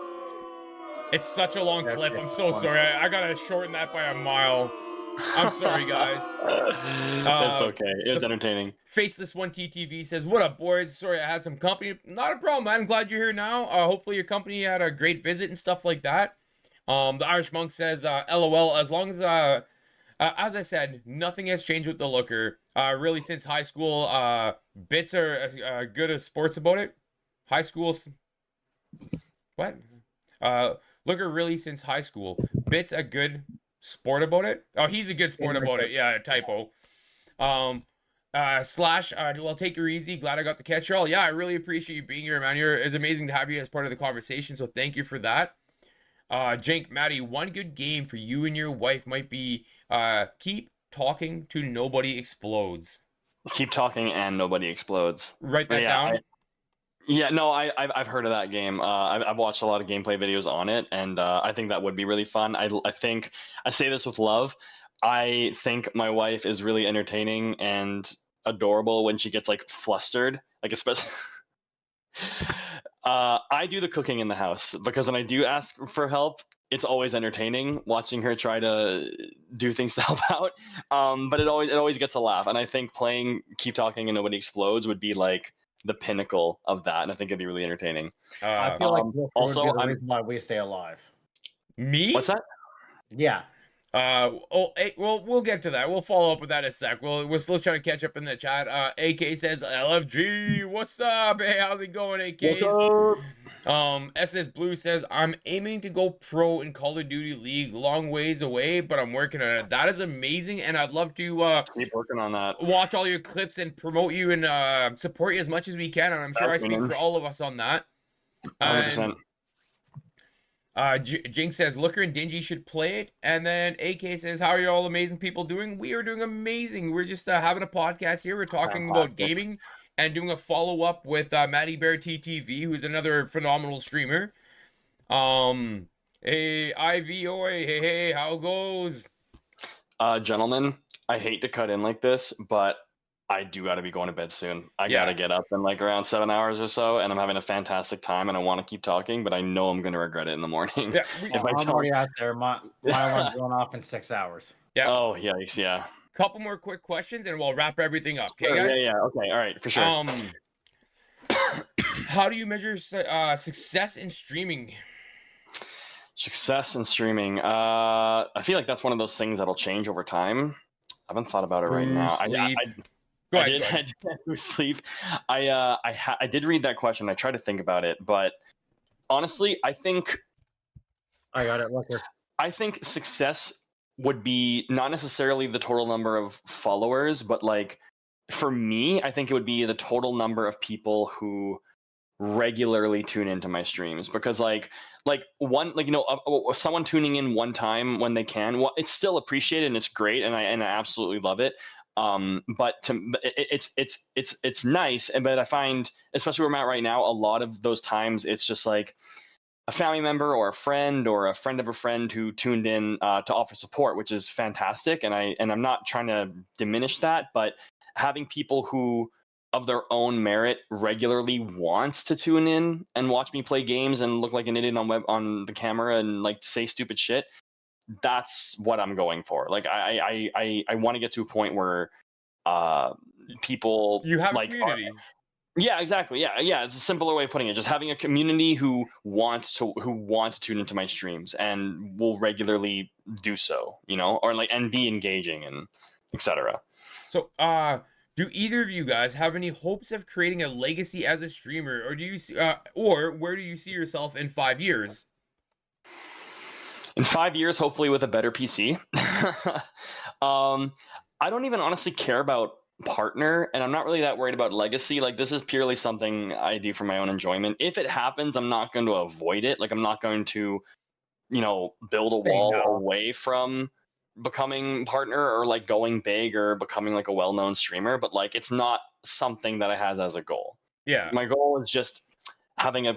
It's such a long clip. I'm so sorry. I gotta shorten that by a mile. I'm sorry, guys. That's okay. It was entertaining. Faceless One TTV says, "What up, boys? Sorry, I had some company. Not a problem, man. I'm glad you're here now. Hopefully, your company had a great visit and stuff like that." The Irish Monk says, "LOL. As long as I said, nothing has changed with the Looker. Really, since high school, bits are good at sports about it. High school, what? Looker really since high school. Bits a good sport about it. Oh, he's a good sport about it. Yeah, typo. Slash, well, take her easy. Glad I got to catch you all. Yeah, I really appreciate you being here, man. It's amazing to have you as part of the conversation. So thank you for that. Jink, Maddie, one good game for you and your wife might be keep talking to nobody explodes. Keep talking and nobody explodes. Write that down. I've heard of that game. I've watched a lot of gameplay videos on it, and I think that would be really fun. I think I say this with love. I think my wife is really entertaining and adorable when she gets like flustered, like especially. I do the cooking in the house because when I do ask for help, it's always entertaining watching her try to do things to help out. But it always gets a laugh, and I think playing Keep Talking and Nobody Explodes would be like the pinnacle of that, and I think it'd be really entertaining. I feel like also the reason why we stay alive. Me? What's that? Yeah. We'll get to that. We'll follow up with that in a sec. We're still trying to catch up in the chat. AK says LFG, what's up? Hey, how's it going, AK? What's up? SS Blue says I'm aiming to go pro in Call of Duty League, long ways away, but I'm working on it. That is amazing, and I'd love to keep working on that. Watch all your clips and promote you and support you as much as we can. And I'm sure I speak for all of us on that. 100%. Jinx says Looker and Dingy should play it, and then AK says, how are you all amazing people doing? We are doing amazing. We're just having a podcast here. We're talking about gaming and doing a follow-up with MattyBearTTV, who's another phenomenal streamer. Hey IVO, hey, how goes? Gentlemen, I hate to cut in like this, but I do got to be going to bed soon. I got to get up in like around 7 hours or so, and I'm having a fantastic time, and I want to keep talking, but I know I'm going to regret it in the morning. Yeah, I'm already out there. My alarm's going off in 6 hours. Yeah. Oh, yikes, yeah. Couple more quick questions, and we'll wrap everything up. Okay, guys? Yeah. Okay, all right, for sure. How do you measure success in streaming? Success in streaming. I feel like that's one of those things that'll change over time. I haven't thought about it right now. I did read that question. I tried to think about it, but honestly, I think I got it. Look here. I think success would be not necessarily the total number of followers, but like for me, I think it would be the total number of people who regularly tune into my streams, because someone tuning in one time when they can, well, it's still appreciated and it's great, and I absolutely love it. But it's nice, but I find, especially where I'm at right now, a lot of those times it's just like a family member or a friend of a friend who tuned in to offer support, which is fantastic, and I'm not trying to diminish that, but having people who of their own merit regularly wants to tune in and watch me play games and look like an idiot on the camera and like say stupid shit, that's what I'm going for. Like I want to get to a point where people You have a like community. yeah, exactly. Yeah. It's a simpler way of putting it. Just having a community who want to tune into my streams and will regularly do so, or like and be engaging and etc. So, do either of you guys have any hopes of creating a legacy as a streamer, or do you see, or where do you see yourself in 5 years? In 5 years, hopefully with a better PC. I don't even honestly care about partner, and I'm not really that worried about legacy. Like, this is purely something I do for my own enjoyment. If it happens, I'm not going to avoid it. Like, I'm not going to, build a Say wall no. away from becoming partner or like going big or becoming like a well-known streamer, but like it's not something that I has as a goal. Yeah. My goal is just having a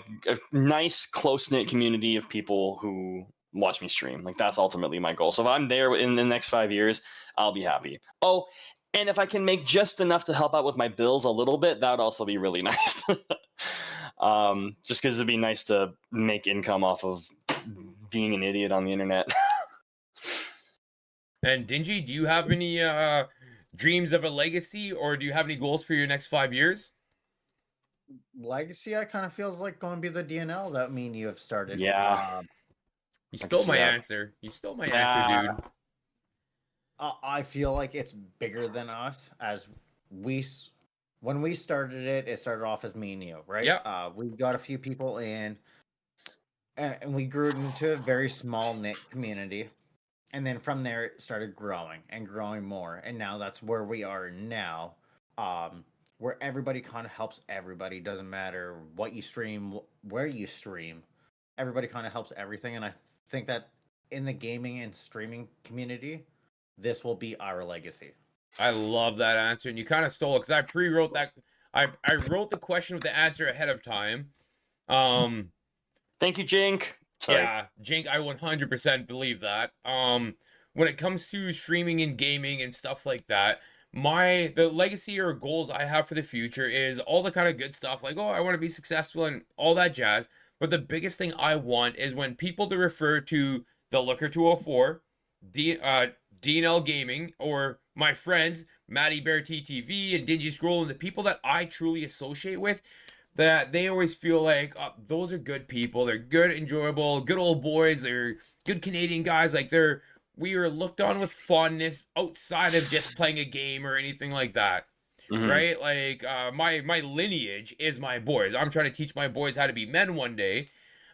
nice close-knit community of people who watch me stream. Like, that's ultimately my goal. So if I'm there in the next 5 years, I'll be happy. Oh, and if I can make just enough to help out with my bills a little bit, that would also be really nice. Just because it'd be nice to make income off of being an idiot on the internet. And Dingy, do you have any dreams of a legacy, or do you have any goals for your next 5 years? Legacy, I kind of feels like going to be the DNL that me and you have started. Yeah. You I stole can see my that. answer. You stole my answer, dude. I feel like it's bigger than us as when we started it, it started off as me and you, right? Yeah. We got a few people in, and we grew it into a very small knit community, and then from there it started growing and growing more, and now that's where we are now, where everybody kind of helps everybody. Doesn't matter what you stream, where you stream, everybody kind of helps everything, and I think that in the gaming and streaming community, this will be our legacy. I love that answer, and you kind of stole it because I pre-wrote that. I wrote the question with the answer ahead of time. Thank you, Jink. Sorry. Yeah, Jink, I 100% believe that. When it comes to streaming and gaming and stuff like that, the legacy or goals I have for the future is all the kind of good stuff, like, oh, I want to be successful and all that jazz. But the biggest thing I want is when people to refer to the Looker 204, DNL Gaming, or my friends MattyBearTTV and Dingy Scroll, and the people that I truly associate with, that they always feel like, oh, those are good people. They're good, enjoyable, good old boys. They're good Canadian guys. Like, we are looked on with fondness outside of just playing a game or anything like that. Mhm. Right? Like, my lineage is my boys. I'm trying to teach my boys how to be men one day.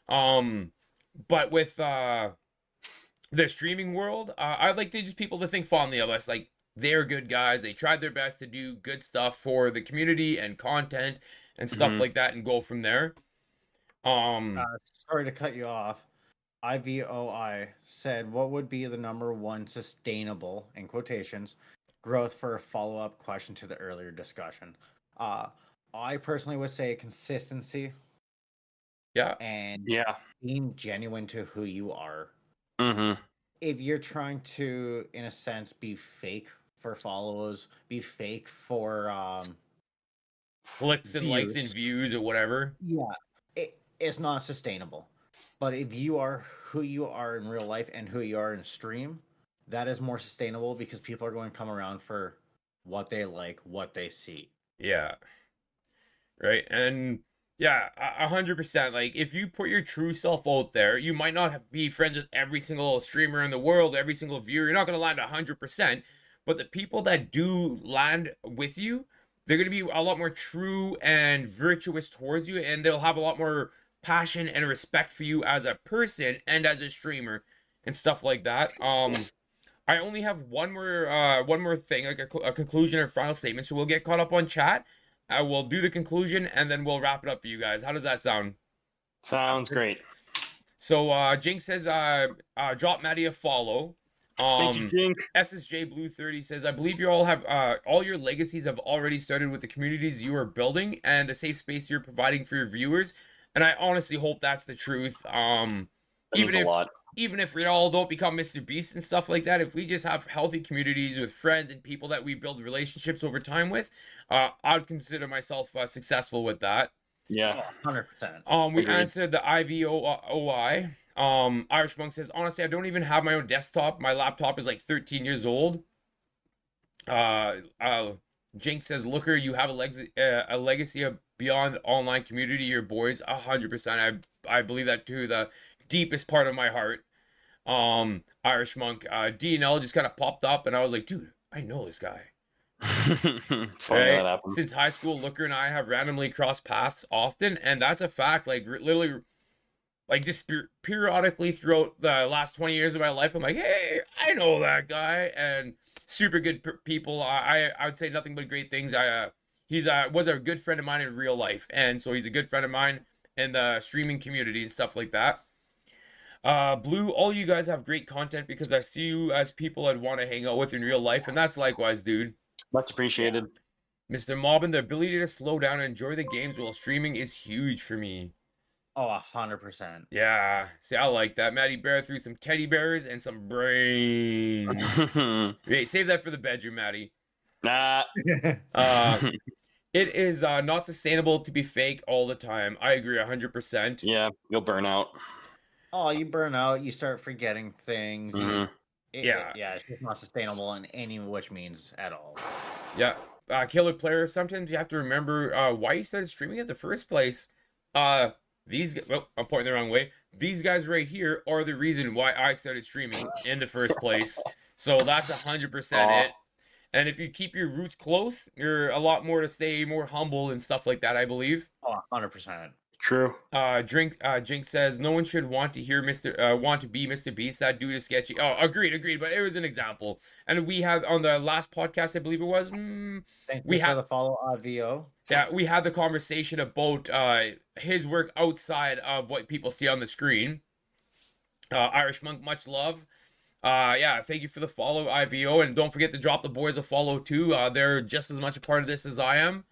But with the streaming world, I'd like just people to think fondly of us. Like, they're good guys. They tried their best to do good stuff for the community and content and stuff like that, and go from there. Sorry to cut you off. IVOI said, what would be the number one sustainable, in quotations, growth for a follow-up question to the earlier discussion? I personally would say consistency. Yeah. And Yeah. being genuine to who you are. Mm-hmm. If you're trying to, in a sense, be fake for followers, be fake for Clicks and likes and views. views or whatever. Yeah, it's not sustainable. But if you are who you are in real life and who you are in stream, that is more sustainable because people are going to come around for what they like, what they see. Yeah. Right. And yeah, 100%. Like, if you put your true self out there, you might not be friends with every single streamer in the world, every single viewer. You're not going to land 100%. But the people that do land with you, they're going to be a lot more true and virtuous towards you, and they'll have a lot more passion and respect for you as a person and as a streamer and stuff like that. I only have one more thing, like a conclusion or final statement, so we'll get caught up on chat. I will do the conclusion, and then we'll wrap it up for you guys. How does that sound? Sounds great. So Jinx says, drop Matty a follow. Thank you, Jink. SSJ Blue 30 says, I believe you all have all your legacies have already started with the communities you are building and the safe space you're providing for your viewers. And I honestly hope that's the truth. That means a lot. Even if we all don't become Mr. Beast and stuff like that, if we just have healthy communities with friends and people that we build relationships over time with, I would consider myself successful with that. Yeah. 100%. We Agreed. answered the IVOI. Irish Monk says, honestly, I don't even have my own desktop. My laptop is like 13 years old. Jinx says, "Looker, you have a legacy of beyond online community. Your boys, 100%. I believe that to the deepest part of my heart." Irish Monk, DNL just kind of popped up, and I was like, "Dude, I know this guy." It's funny how that happens. Since high school, Looker and I have randomly crossed paths often, and that's a fact. Like literally, like just periodically throughout the last 20 years of my life, I'm like, hey, I know that guy, and super good people. I would say nothing but great things. He's was a good friend of mine in real life, and so he's a good friend of mine in the streaming community and stuff like that. Blue, all you guys have great content because I see you as people I'd want to hang out with in real life, and that's likewise, dude. Much appreciated. Mr. Mobbin, the ability to slow down and enjoy the games while streaming is huge for me. Oh, 100%. Yeah, see, I like that. Matty Bear threw some teddy bears and some brains. Hey, save that for the bedroom, Matty. Nah. It is not sustainable to be fake all the time. I agree 100%. Yeah, you'll burn out. Oh, you burn out. You start forgetting things. Mhm. Yeah. It's just not sustainable in any which means at all. Yeah. Killer Player, sometimes you have to remember why you started streaming in the first place. These guys, oh, I'm pointing the wrong way. These guys right here are the reason why I started streaming in the first place. So that's 100% it. And if you keep your roots close, you're a lot more to stay more humble and stuff like that, I believe. Oh, 100%. True. Jinx says no one should want to hear want to be Mr. Beast. That dude is sketchy. Oh, agreed. But it was an example. And we had on the last podcast, I believe it was. Thank you for the follow, VO. Yeah, we had the conversation about his work outside of what people see on the screen. Irish Monk, much love. Yeah, thank you for the follow, IVO, and don't forget to drop the boys a follow too. They're just as much a part of this as I am.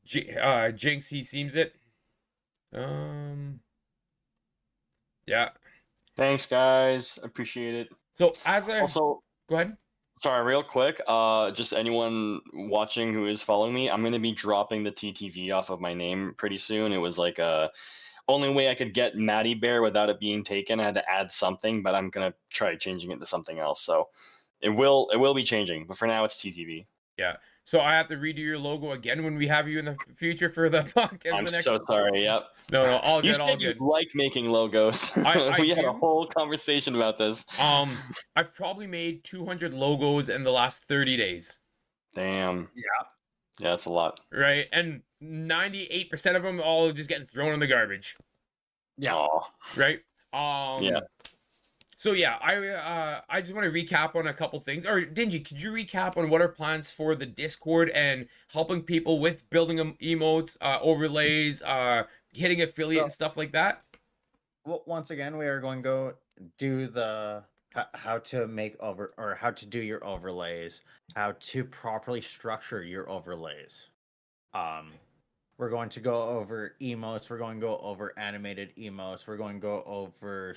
Jinx, he seems it. Yeah. Thanks, guys. Appreciate it. So as I also go ahead. Sorry, real quick. Just anyone watching who is following me, I'm gonna be dropping the TTV off of my name pretty soon. It was like only way I could get Matty Bear without it being taken. I had to add something, but I'm gonna try changing it to something else. So it will be changing, but for now it's TTV. Yeah. So I have to redo your logo again when we have you in the future for the podcast. I'm so sorry. Yep. No, all good. You said you like making logos. We had a whole conversation about this. I've probably made 200 logos in the last 30 days. Damn. Yeah. Yeah, that's a lot. Right, and 98% of them all just getting thrown in the garbage. Yeah. Aww. Right. Yeah. So yeah, I just want to recap on a couple things. Or Dingy, could you recap on what are plans for the Discord and helping people with building emotes, overlays, hitting affiliate and stuff like that? Well, once again, we are going to go do the how to make how to do your overlays, how to properly structure your overlays. We're going to go over emotes. We're going to go over animated emotes. We're going to go over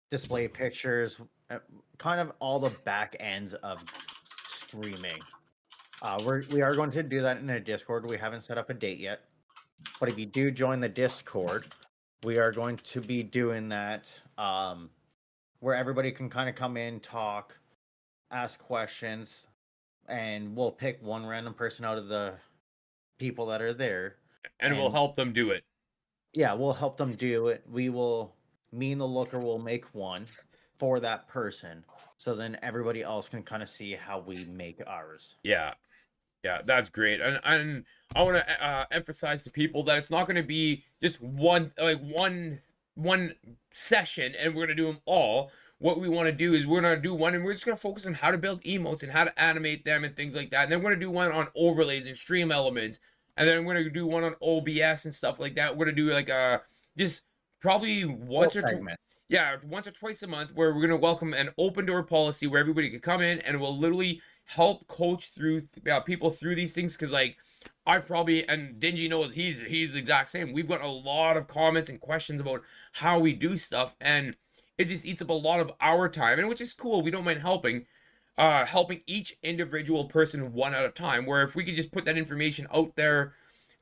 display pictures, kind of all the back ends of streaming. We are going to do that in a Discord. We haven't set up a date yet, but if you do join the Discord, we are going to be doing that where everybody can kind of come in, talk, ask questions, and we'll pick one random person out of the people that are there. And we'll help them do it. Yeah, we'll help them do it. Me and the Looker will make one for that person, so then everybody else can kind of see how we make ours. Yeah, that's great. And I want to emphasize to people that it's not going to be just one session, and we're going to do them all. What we want to do is we're going to do one, and we're just going to focus on how to build emotes and how to animate them and things like that. And then we're going to do one on overlays and stream elements, and then we're going to do one on OBS and stuff like that. We're going to do like just probably once or twice a month, where we're going to welcome an open door policy where everybody can come in and we'll literally help coach through people through these things. Because like I've probably, and Dingy knows he's the exact same. We've got a lot of comments and questions about how we do stuff, and it just eats up a lot of our time, and which is cool. We don't mind helping each individual person one at a time, where if we could just put that information out there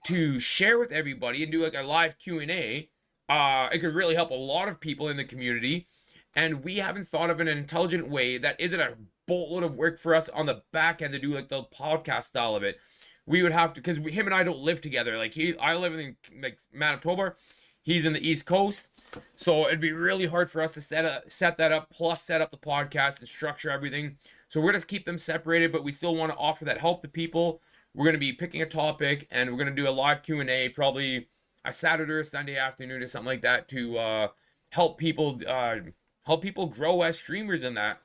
to share with everybody and do like a live Q&A, it could really help a lot of people in the community. And we haven't thought of an intelligent way that isn't a boatload of work for us on the back end to do like the podcast style of it. We would have to, because him and I don't live together. Like I live in like Manitoba, he's in the East Coast, so it'd be really hard for us to set that up, plus set up the podcast and structure everything. So we're gonna keep them separated, but we still want to offer that help to people. We're gonna be picking a topic, and we're gonna do a live Q&A, probably a Saturday or Sunday afternoon or something like that, to help people grow as streamers in that.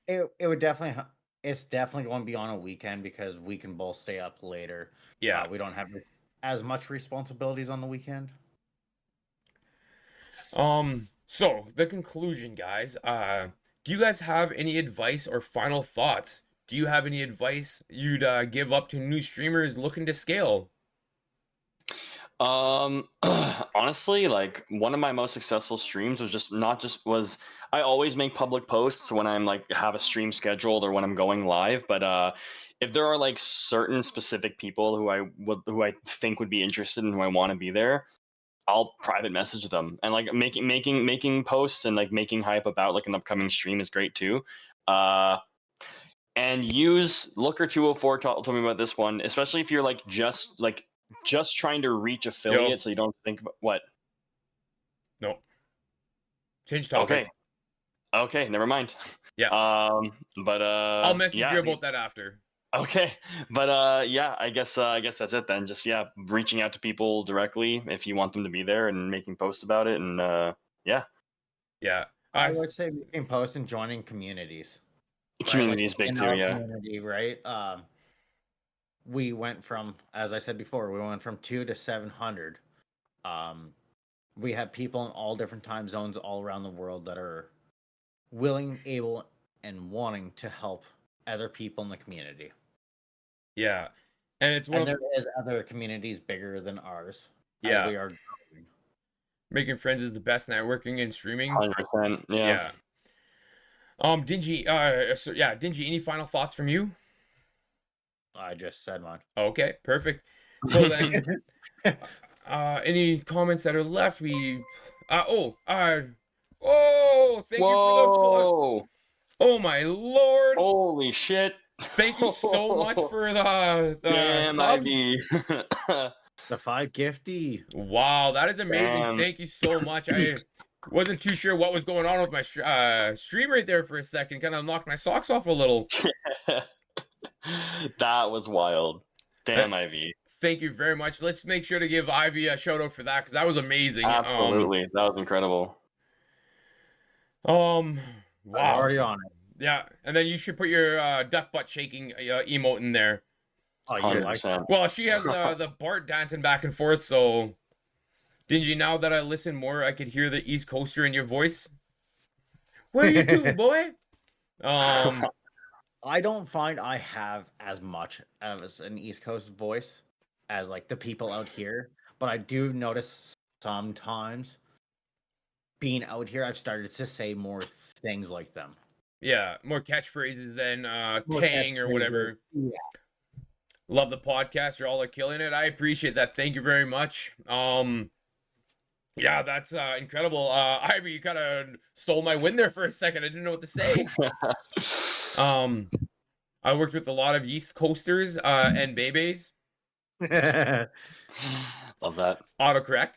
It would definitely. It's definitely going to be on a weekend because we can both stay up later. Yeah. We don't have as much responsibilities on the weekend. So the conclusion, guys. Do you guys have any advice or final thoughts? Do you have any advice you'd give up to new streamers looking to scale? Honestly, like one of my most successful streams was I always make public posts when I'm like have a stream scheduled or when I'm going live, but if there are like certain specific people who I think would be interested and who I want to be there, I'll private message them. And like making posts and like making hype about like an upcoming stream is great too. And use Looker204 told me about this one, especially if you're like just trying to reach affiliates, so you don't think about what. No. Change topic. Okay, never mind. Yeah. But I'll message you about that after. Okay, but yeah, I guess that's it then. Just reaching out to people directly if you want them to be there and making posts about it, and yeah. I would say making posts and joining communities. Communities big too, yeah. Community, right? We went from, as I said before, we went from 2 to 700. We have people in all different time zones all around the world that are willing, able, and wanting to help other people in the community. Yeah, and there is other communities bigger than ours. Yeah, we are growing. Making friends is the best networking and streaming. 100%. Yeah. Dingy. Dingy. Any final thoughts from you? I just said mine. Okay, perfect. So then, any comments that are left? Thank you for the plug. Oh my lord! Holy shit! Thank you so much for the Damn, subs. The 5 gifty. Wow, that is amazing. Damn. Thank you so much. I wasn't too sure what was going on with my stream right there for a second. Kind of knocked my socks off a little. That was wild. Damn, Ivy. Thank you very much. Let's make sure to give Ivy a shout out for that, because that was amazing. Absolutely. That was incredible. Wow. Already on it. Yeah, and then you should put your duck butt shaking emote in there. Oh, you like that? Well, she has the Bart dancing back and forth, so Dingy, now that I listen more, I could hear the East Coaster in your voice. Where are you to, boy? I don't find I have as much as an East Coast voice as like the people out here, but I do notice sometimes being out here, I've started to say more things like them. Yeah, more catchphrases than Tang or whatever. Yeah. Love the podcast. You're all killing it. I appreciate that. Thank you very much. Yeah, that's incredible. Ivy, you kind of stole my win there for a second. I didn't know what to say. I worked with a lot of East Coasters and Bebes. Love that. Autocorrect.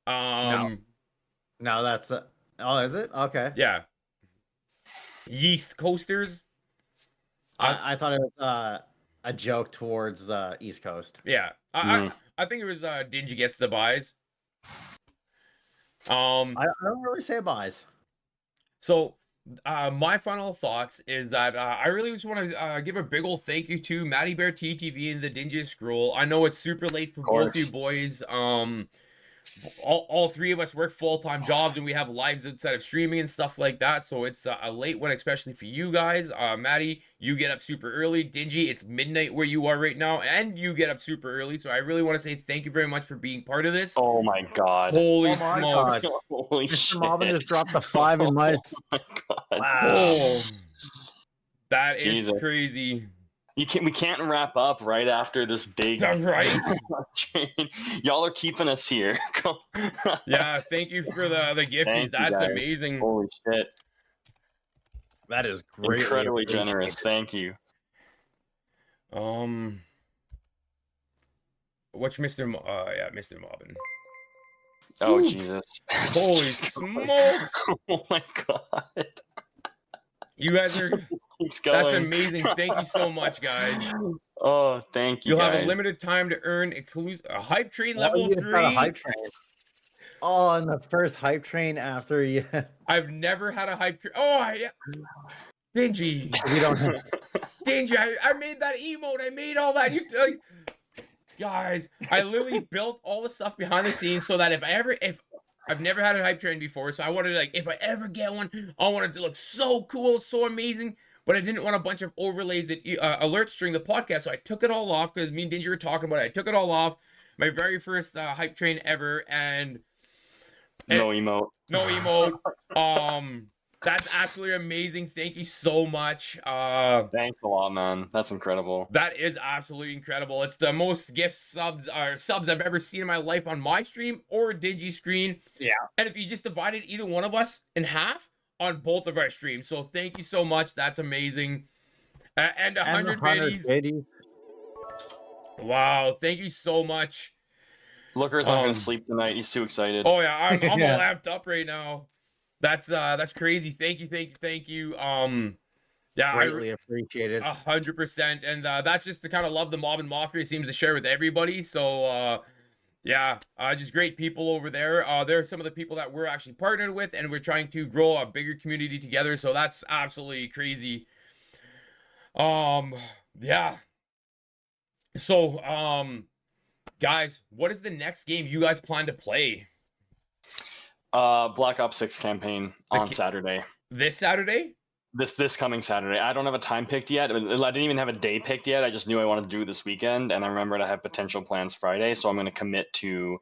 No, that's oh, is it? Okay. Yeah. Yeast Coasters. I thought it was a joke towards the East Coast. Yeah. I think it was Dingy gets the buys. I don't really say buys. So my final thoughts is that I really just want to give a big old thank you to MattyBearTTV and the Dingy Scroll. I know it's super late for both you boys. All three of us work full-time jobs and we have lives outside of streaming and stuff like that, so it's a late one, especially for you guys. Matty, you get up super early. Dingy, it's midnight where you are right now, and you get up super early, so I really want to say thank you very much for being part of this. Oh my god. Holy smokes. Holy Mr. Marvin just dropped the 5 in lights. Oh my god. Wow. That is Jesus. Crazy. We can't wrap up right after this big That's right. Y'all are keeping us here. Yeah, thank you for the gifties. Thank you, That's guys. amazing. Holy shit. That is greatly Incredibly appreciated. generous. Thank you. What's Mr. Yeah, Mr. Mobbin. Oh, Ooh. Jesus. Holy Just keeps going. smokes! Oh my God. You guys are. Keeps That's going. amazing. Thank you so much, guys. Oh, thank you, You'll guys. have a limited time to earn a hype train Why level you got a 3. hype train? Oh, on the first hype train after you. I've never had a hype train. Oh, yeah. Dingy. We don't have. Dingy, I made that emote. I made all that. You like, guys, I literally built all the stuff behind the scenes so that if I've never had a hype train before, so I wanted to, like, if I ever get one, I wanted it to look so cool, so amazing, but I didn't want a bunch of overlays and alerts during the podcast, so I took it all off because me and Dingy were talking about it. I took it all off. My very first hype train ever, and No emote. no emote. That's absolutely amazing. Thank you so much. Thanks a lot, man. That's incredible. That is absolutely incredible. It's the most gift subs I've ever seen in my life on my stream or Dingy screen. Yeah. And if you just divided either one of us in half on both of our streams. So thank you so much. That's amazing. And 100 biddies. Wow. Thank you so much. Looker's not gonna sleep tonight. He's too excited. Oh yeah, I'm all Yeah. amped up right now. That's crazy. Thank you. Yeah, Greatly appreciated. 100%, and that's just the kind of love the Mob and Mafia seems to share with everybody. So yeah, just great people over there. They're some of the people that we're actually partnered with, and we're trying to grow a bigger community together. So that's absolutely crazy. Yeah. So guys, what is the next game you guys plan to play? Black Ops 6 campaign on Saturday. This Saturday? This coming Saturday. I don't have a time picked yet. I didn't even have a day picked yet. I just knew I wanted to do it this weekend, and I remembered I have potential plans Friday, so I'm going to commit to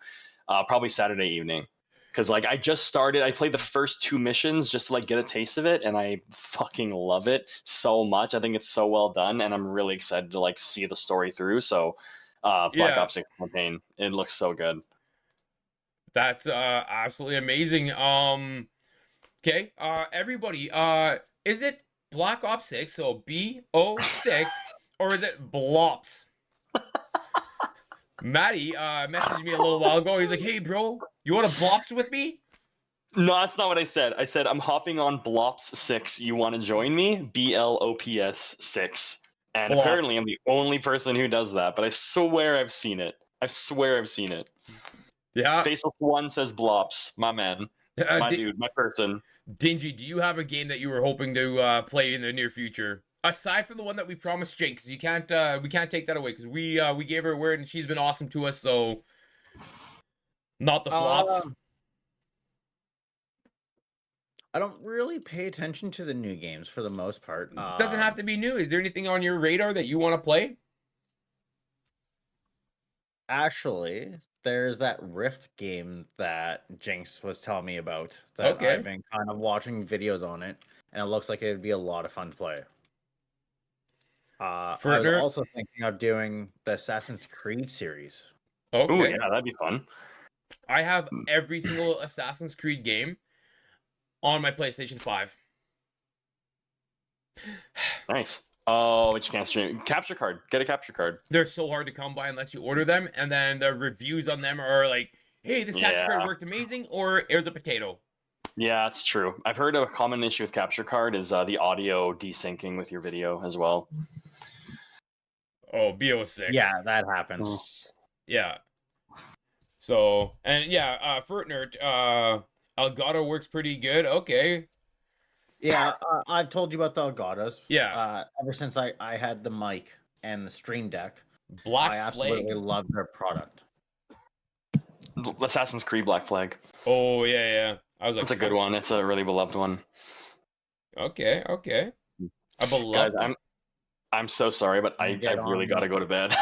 probably Saturday evening. Because like I just started, I played the first 2 missions just to like get a taste of it, and I fucking love it so much. I think it's so well done, and I'm really excited to like see the story through. So Black Ops 6 campaign, it looks so good. That's absolutely amazing. Okay, everybody, is it Black Ops 6, so BO6, or is it Blops? Matty messaged me a little while ago. He's like, "Hey, bro, you want to Blops with me?" No, that's not what I said. I said I'm hopping on Blops 6. You want to join me? BLOPS 6. And Blops. apparently I'm the only person who does that, but I swear I've seen it. I swear I've seen it. Yeah. Faceless One says Blops. My man. My dude. My person. Dingy, do you have a game that you were hoping to play in the near future? Aside from the one that we promised Jinx, we can't take that away because we gave her a word and she's been awesome to us. So, not the flops. I don't really pay attention to the new games for the most part. Doesn't have to be new. Is there anything on your radar that you want to play? Actually, there's that Rift game that Jinx was telling me about that Okay. I've been kind of watching videos on it, and it looks like it would be a lot of fun to play. I was also thinking of doing the Assassin's Creed series. Okay. Ooh, yeah, that'd be fun. I have every single Assassin's Creed game on my PlayStation 5. Nice. Oh, which you can't stream. Capture card. Get a capture card. They're so hard to come by unless you order them, and then the reviews on them are like, "Hey, this capture card worked amazing," or "It was a potato." Yeah, that's true. I've heard a common issue with capture card is the audio desyncing with your video as well. Oh, BO6. Yeah, that happens. Yeah. So, and yeah, Fertner, Elgato works pretty good. Okay. Yeah, I've told you about the Elgatos. Yeah. Ever since I had the mic and the Stream Deck, Black I absolutely Flag. love their product. Assassin's Creed Black Flag. Oh, yeah. I was like, It's a good one. It's a really beloved one. Okay. A beloved. Guys, I'm so sorry, but I really got to go to bed.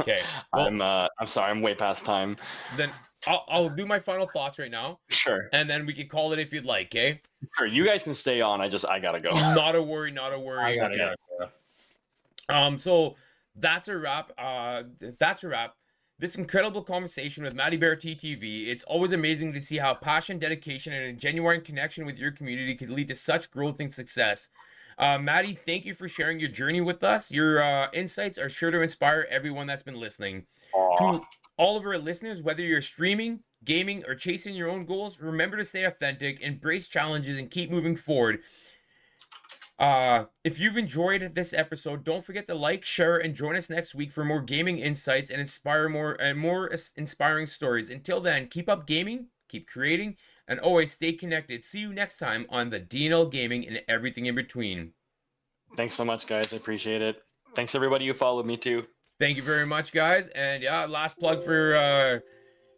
Okay. Well, I'm sorry. I'm way past time. Then I'll do my final thoughts right now, Sure. and then we can call it if you'd like. Okay. Sure. You guys can stay on. I gotta go. Not a worry. I gotta go. So that's a wrap. This incredible conversation with MattyBearTTV. It's always amazing to see how passion, dedication, and a genuine connection with your community could lead to such growth and success. Maddie, thank you for sharing your journey with us. Your insights are sure to inspire everyone that's been listening. Aw. To all of our listeners, whether you're streaming, gaming, or chasing your own goals, remember to stay authentic, embrace challenges, and keep moving forward. If you've enjoyed this episode, don't forget to like, share, and join us next week for more gaming insights and more inspiring stories. Until then, keep up gaming, keep creating, and always stay connected. See you next time on the DNL Gaming and everything in between. Thanks so much, guys. I appreciate it. Thanks everybody who followed me too. Thank you very much, guys. And yeah, last plug for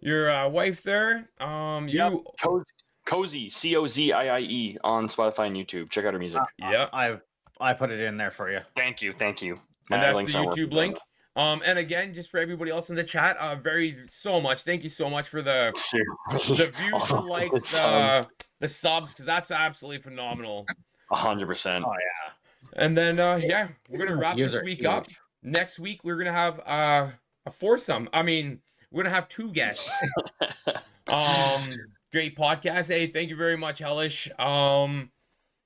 your wife there. Cozy, Cozie on Spotify and YouTube. Check out her music. Yeah, I put it in there for you. Thank you. And My that's links the are YouTube working. link. And again, just for everybody else in the chat, thank you so much for the views, the likes, the subs, because that's absolutely phenomenal. 100%. Oh yeah. And then we're gonna wrap this week up. Next week we're gonna have a foursome. I mean, we're gonna have 2 guests. Great podcast. Hey, thank you very much, Hellish. I'm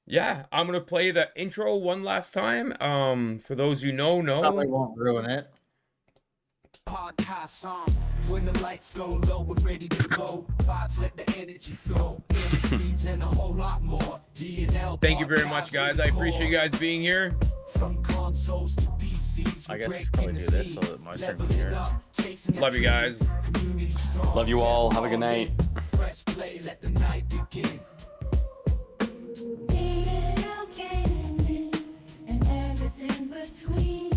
gonna play the intro one last time. For those who know. Probably won't ruin it. Podcast song. When the lights go low, we're ready to go. Vibes, let the energy flow. Screens and a whole lot more. DNL. Thank you very much, guys. I appreciate you guys being here. From consoles to PCs, I guess we should probably do this so that my turn can hear. Love you guys. Love you all. Have a good night. Press play, let the night begin. DNL gaming and everything between.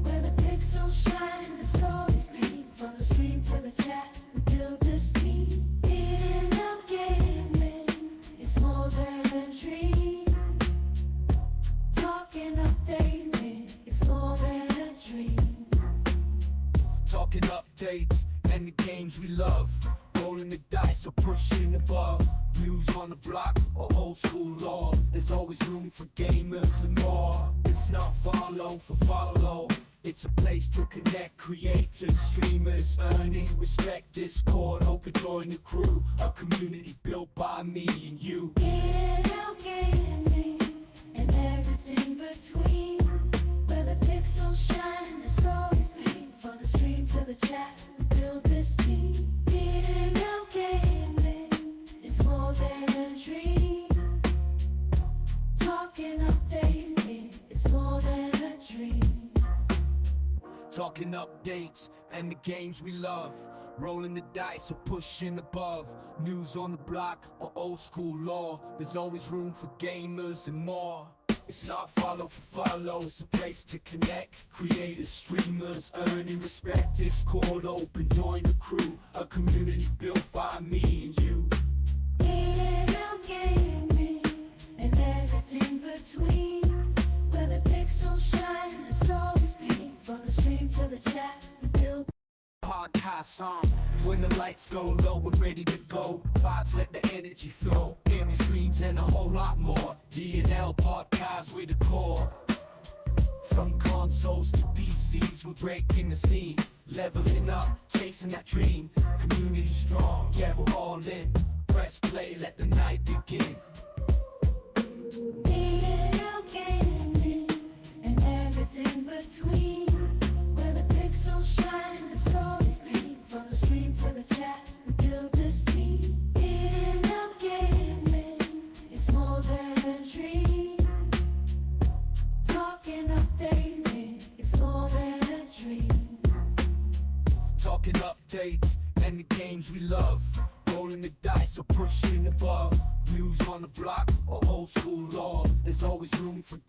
Where the pixels shine, the stories green. From the stream to the chat, we build this team. DNL gaming, it's more than a dream. Talking updating, it's more than a dream. Talking updates and the games we love. Rolling the dice or pushing above. News on the block or old school law. There's always room for gamers and more. It's not follow. It's a place to connect creators, streamers, earning respect. Discord, open join the crew. A community built by me and you. DNL gaming and everything between. Where the pixels shine, the stories green. From the stream to the chat, we build this team. DNL gaming, it's more than a dream. Talking updating, it's more than a dream. Talking updates and the games we love. Rolling the dice or pushing above. News on the block or old school law. There's always room for gamers and more. It's not follow for follow, it's a place to connect. Creators, streamers, earning respect. Discord open, join the crew. A community built by me and you. DNL gaming and everything between. Where the pixels shine, the stories green. From the stream to the chat, we build. Podcast song. When the lights go low, we're ready to go. Vibes, let the energy flow. Gaming screens and a whole lot more. DNL podcast with the core. From consoles to PCs, we're breaking the scene. Leveling up, chasing that dream. Community strong, yeah, we're all in. Press play, let the night begin. DNL gaming and everything between. Where the pixels shine, the stories green. From the stream to the chat, we build this team. DNL gaming, it's more than a dream. Talking updating, it's more than a dream. Talking updates and the games we love. Rolling the dice or pushing above. News on the block or old school law. There's always room for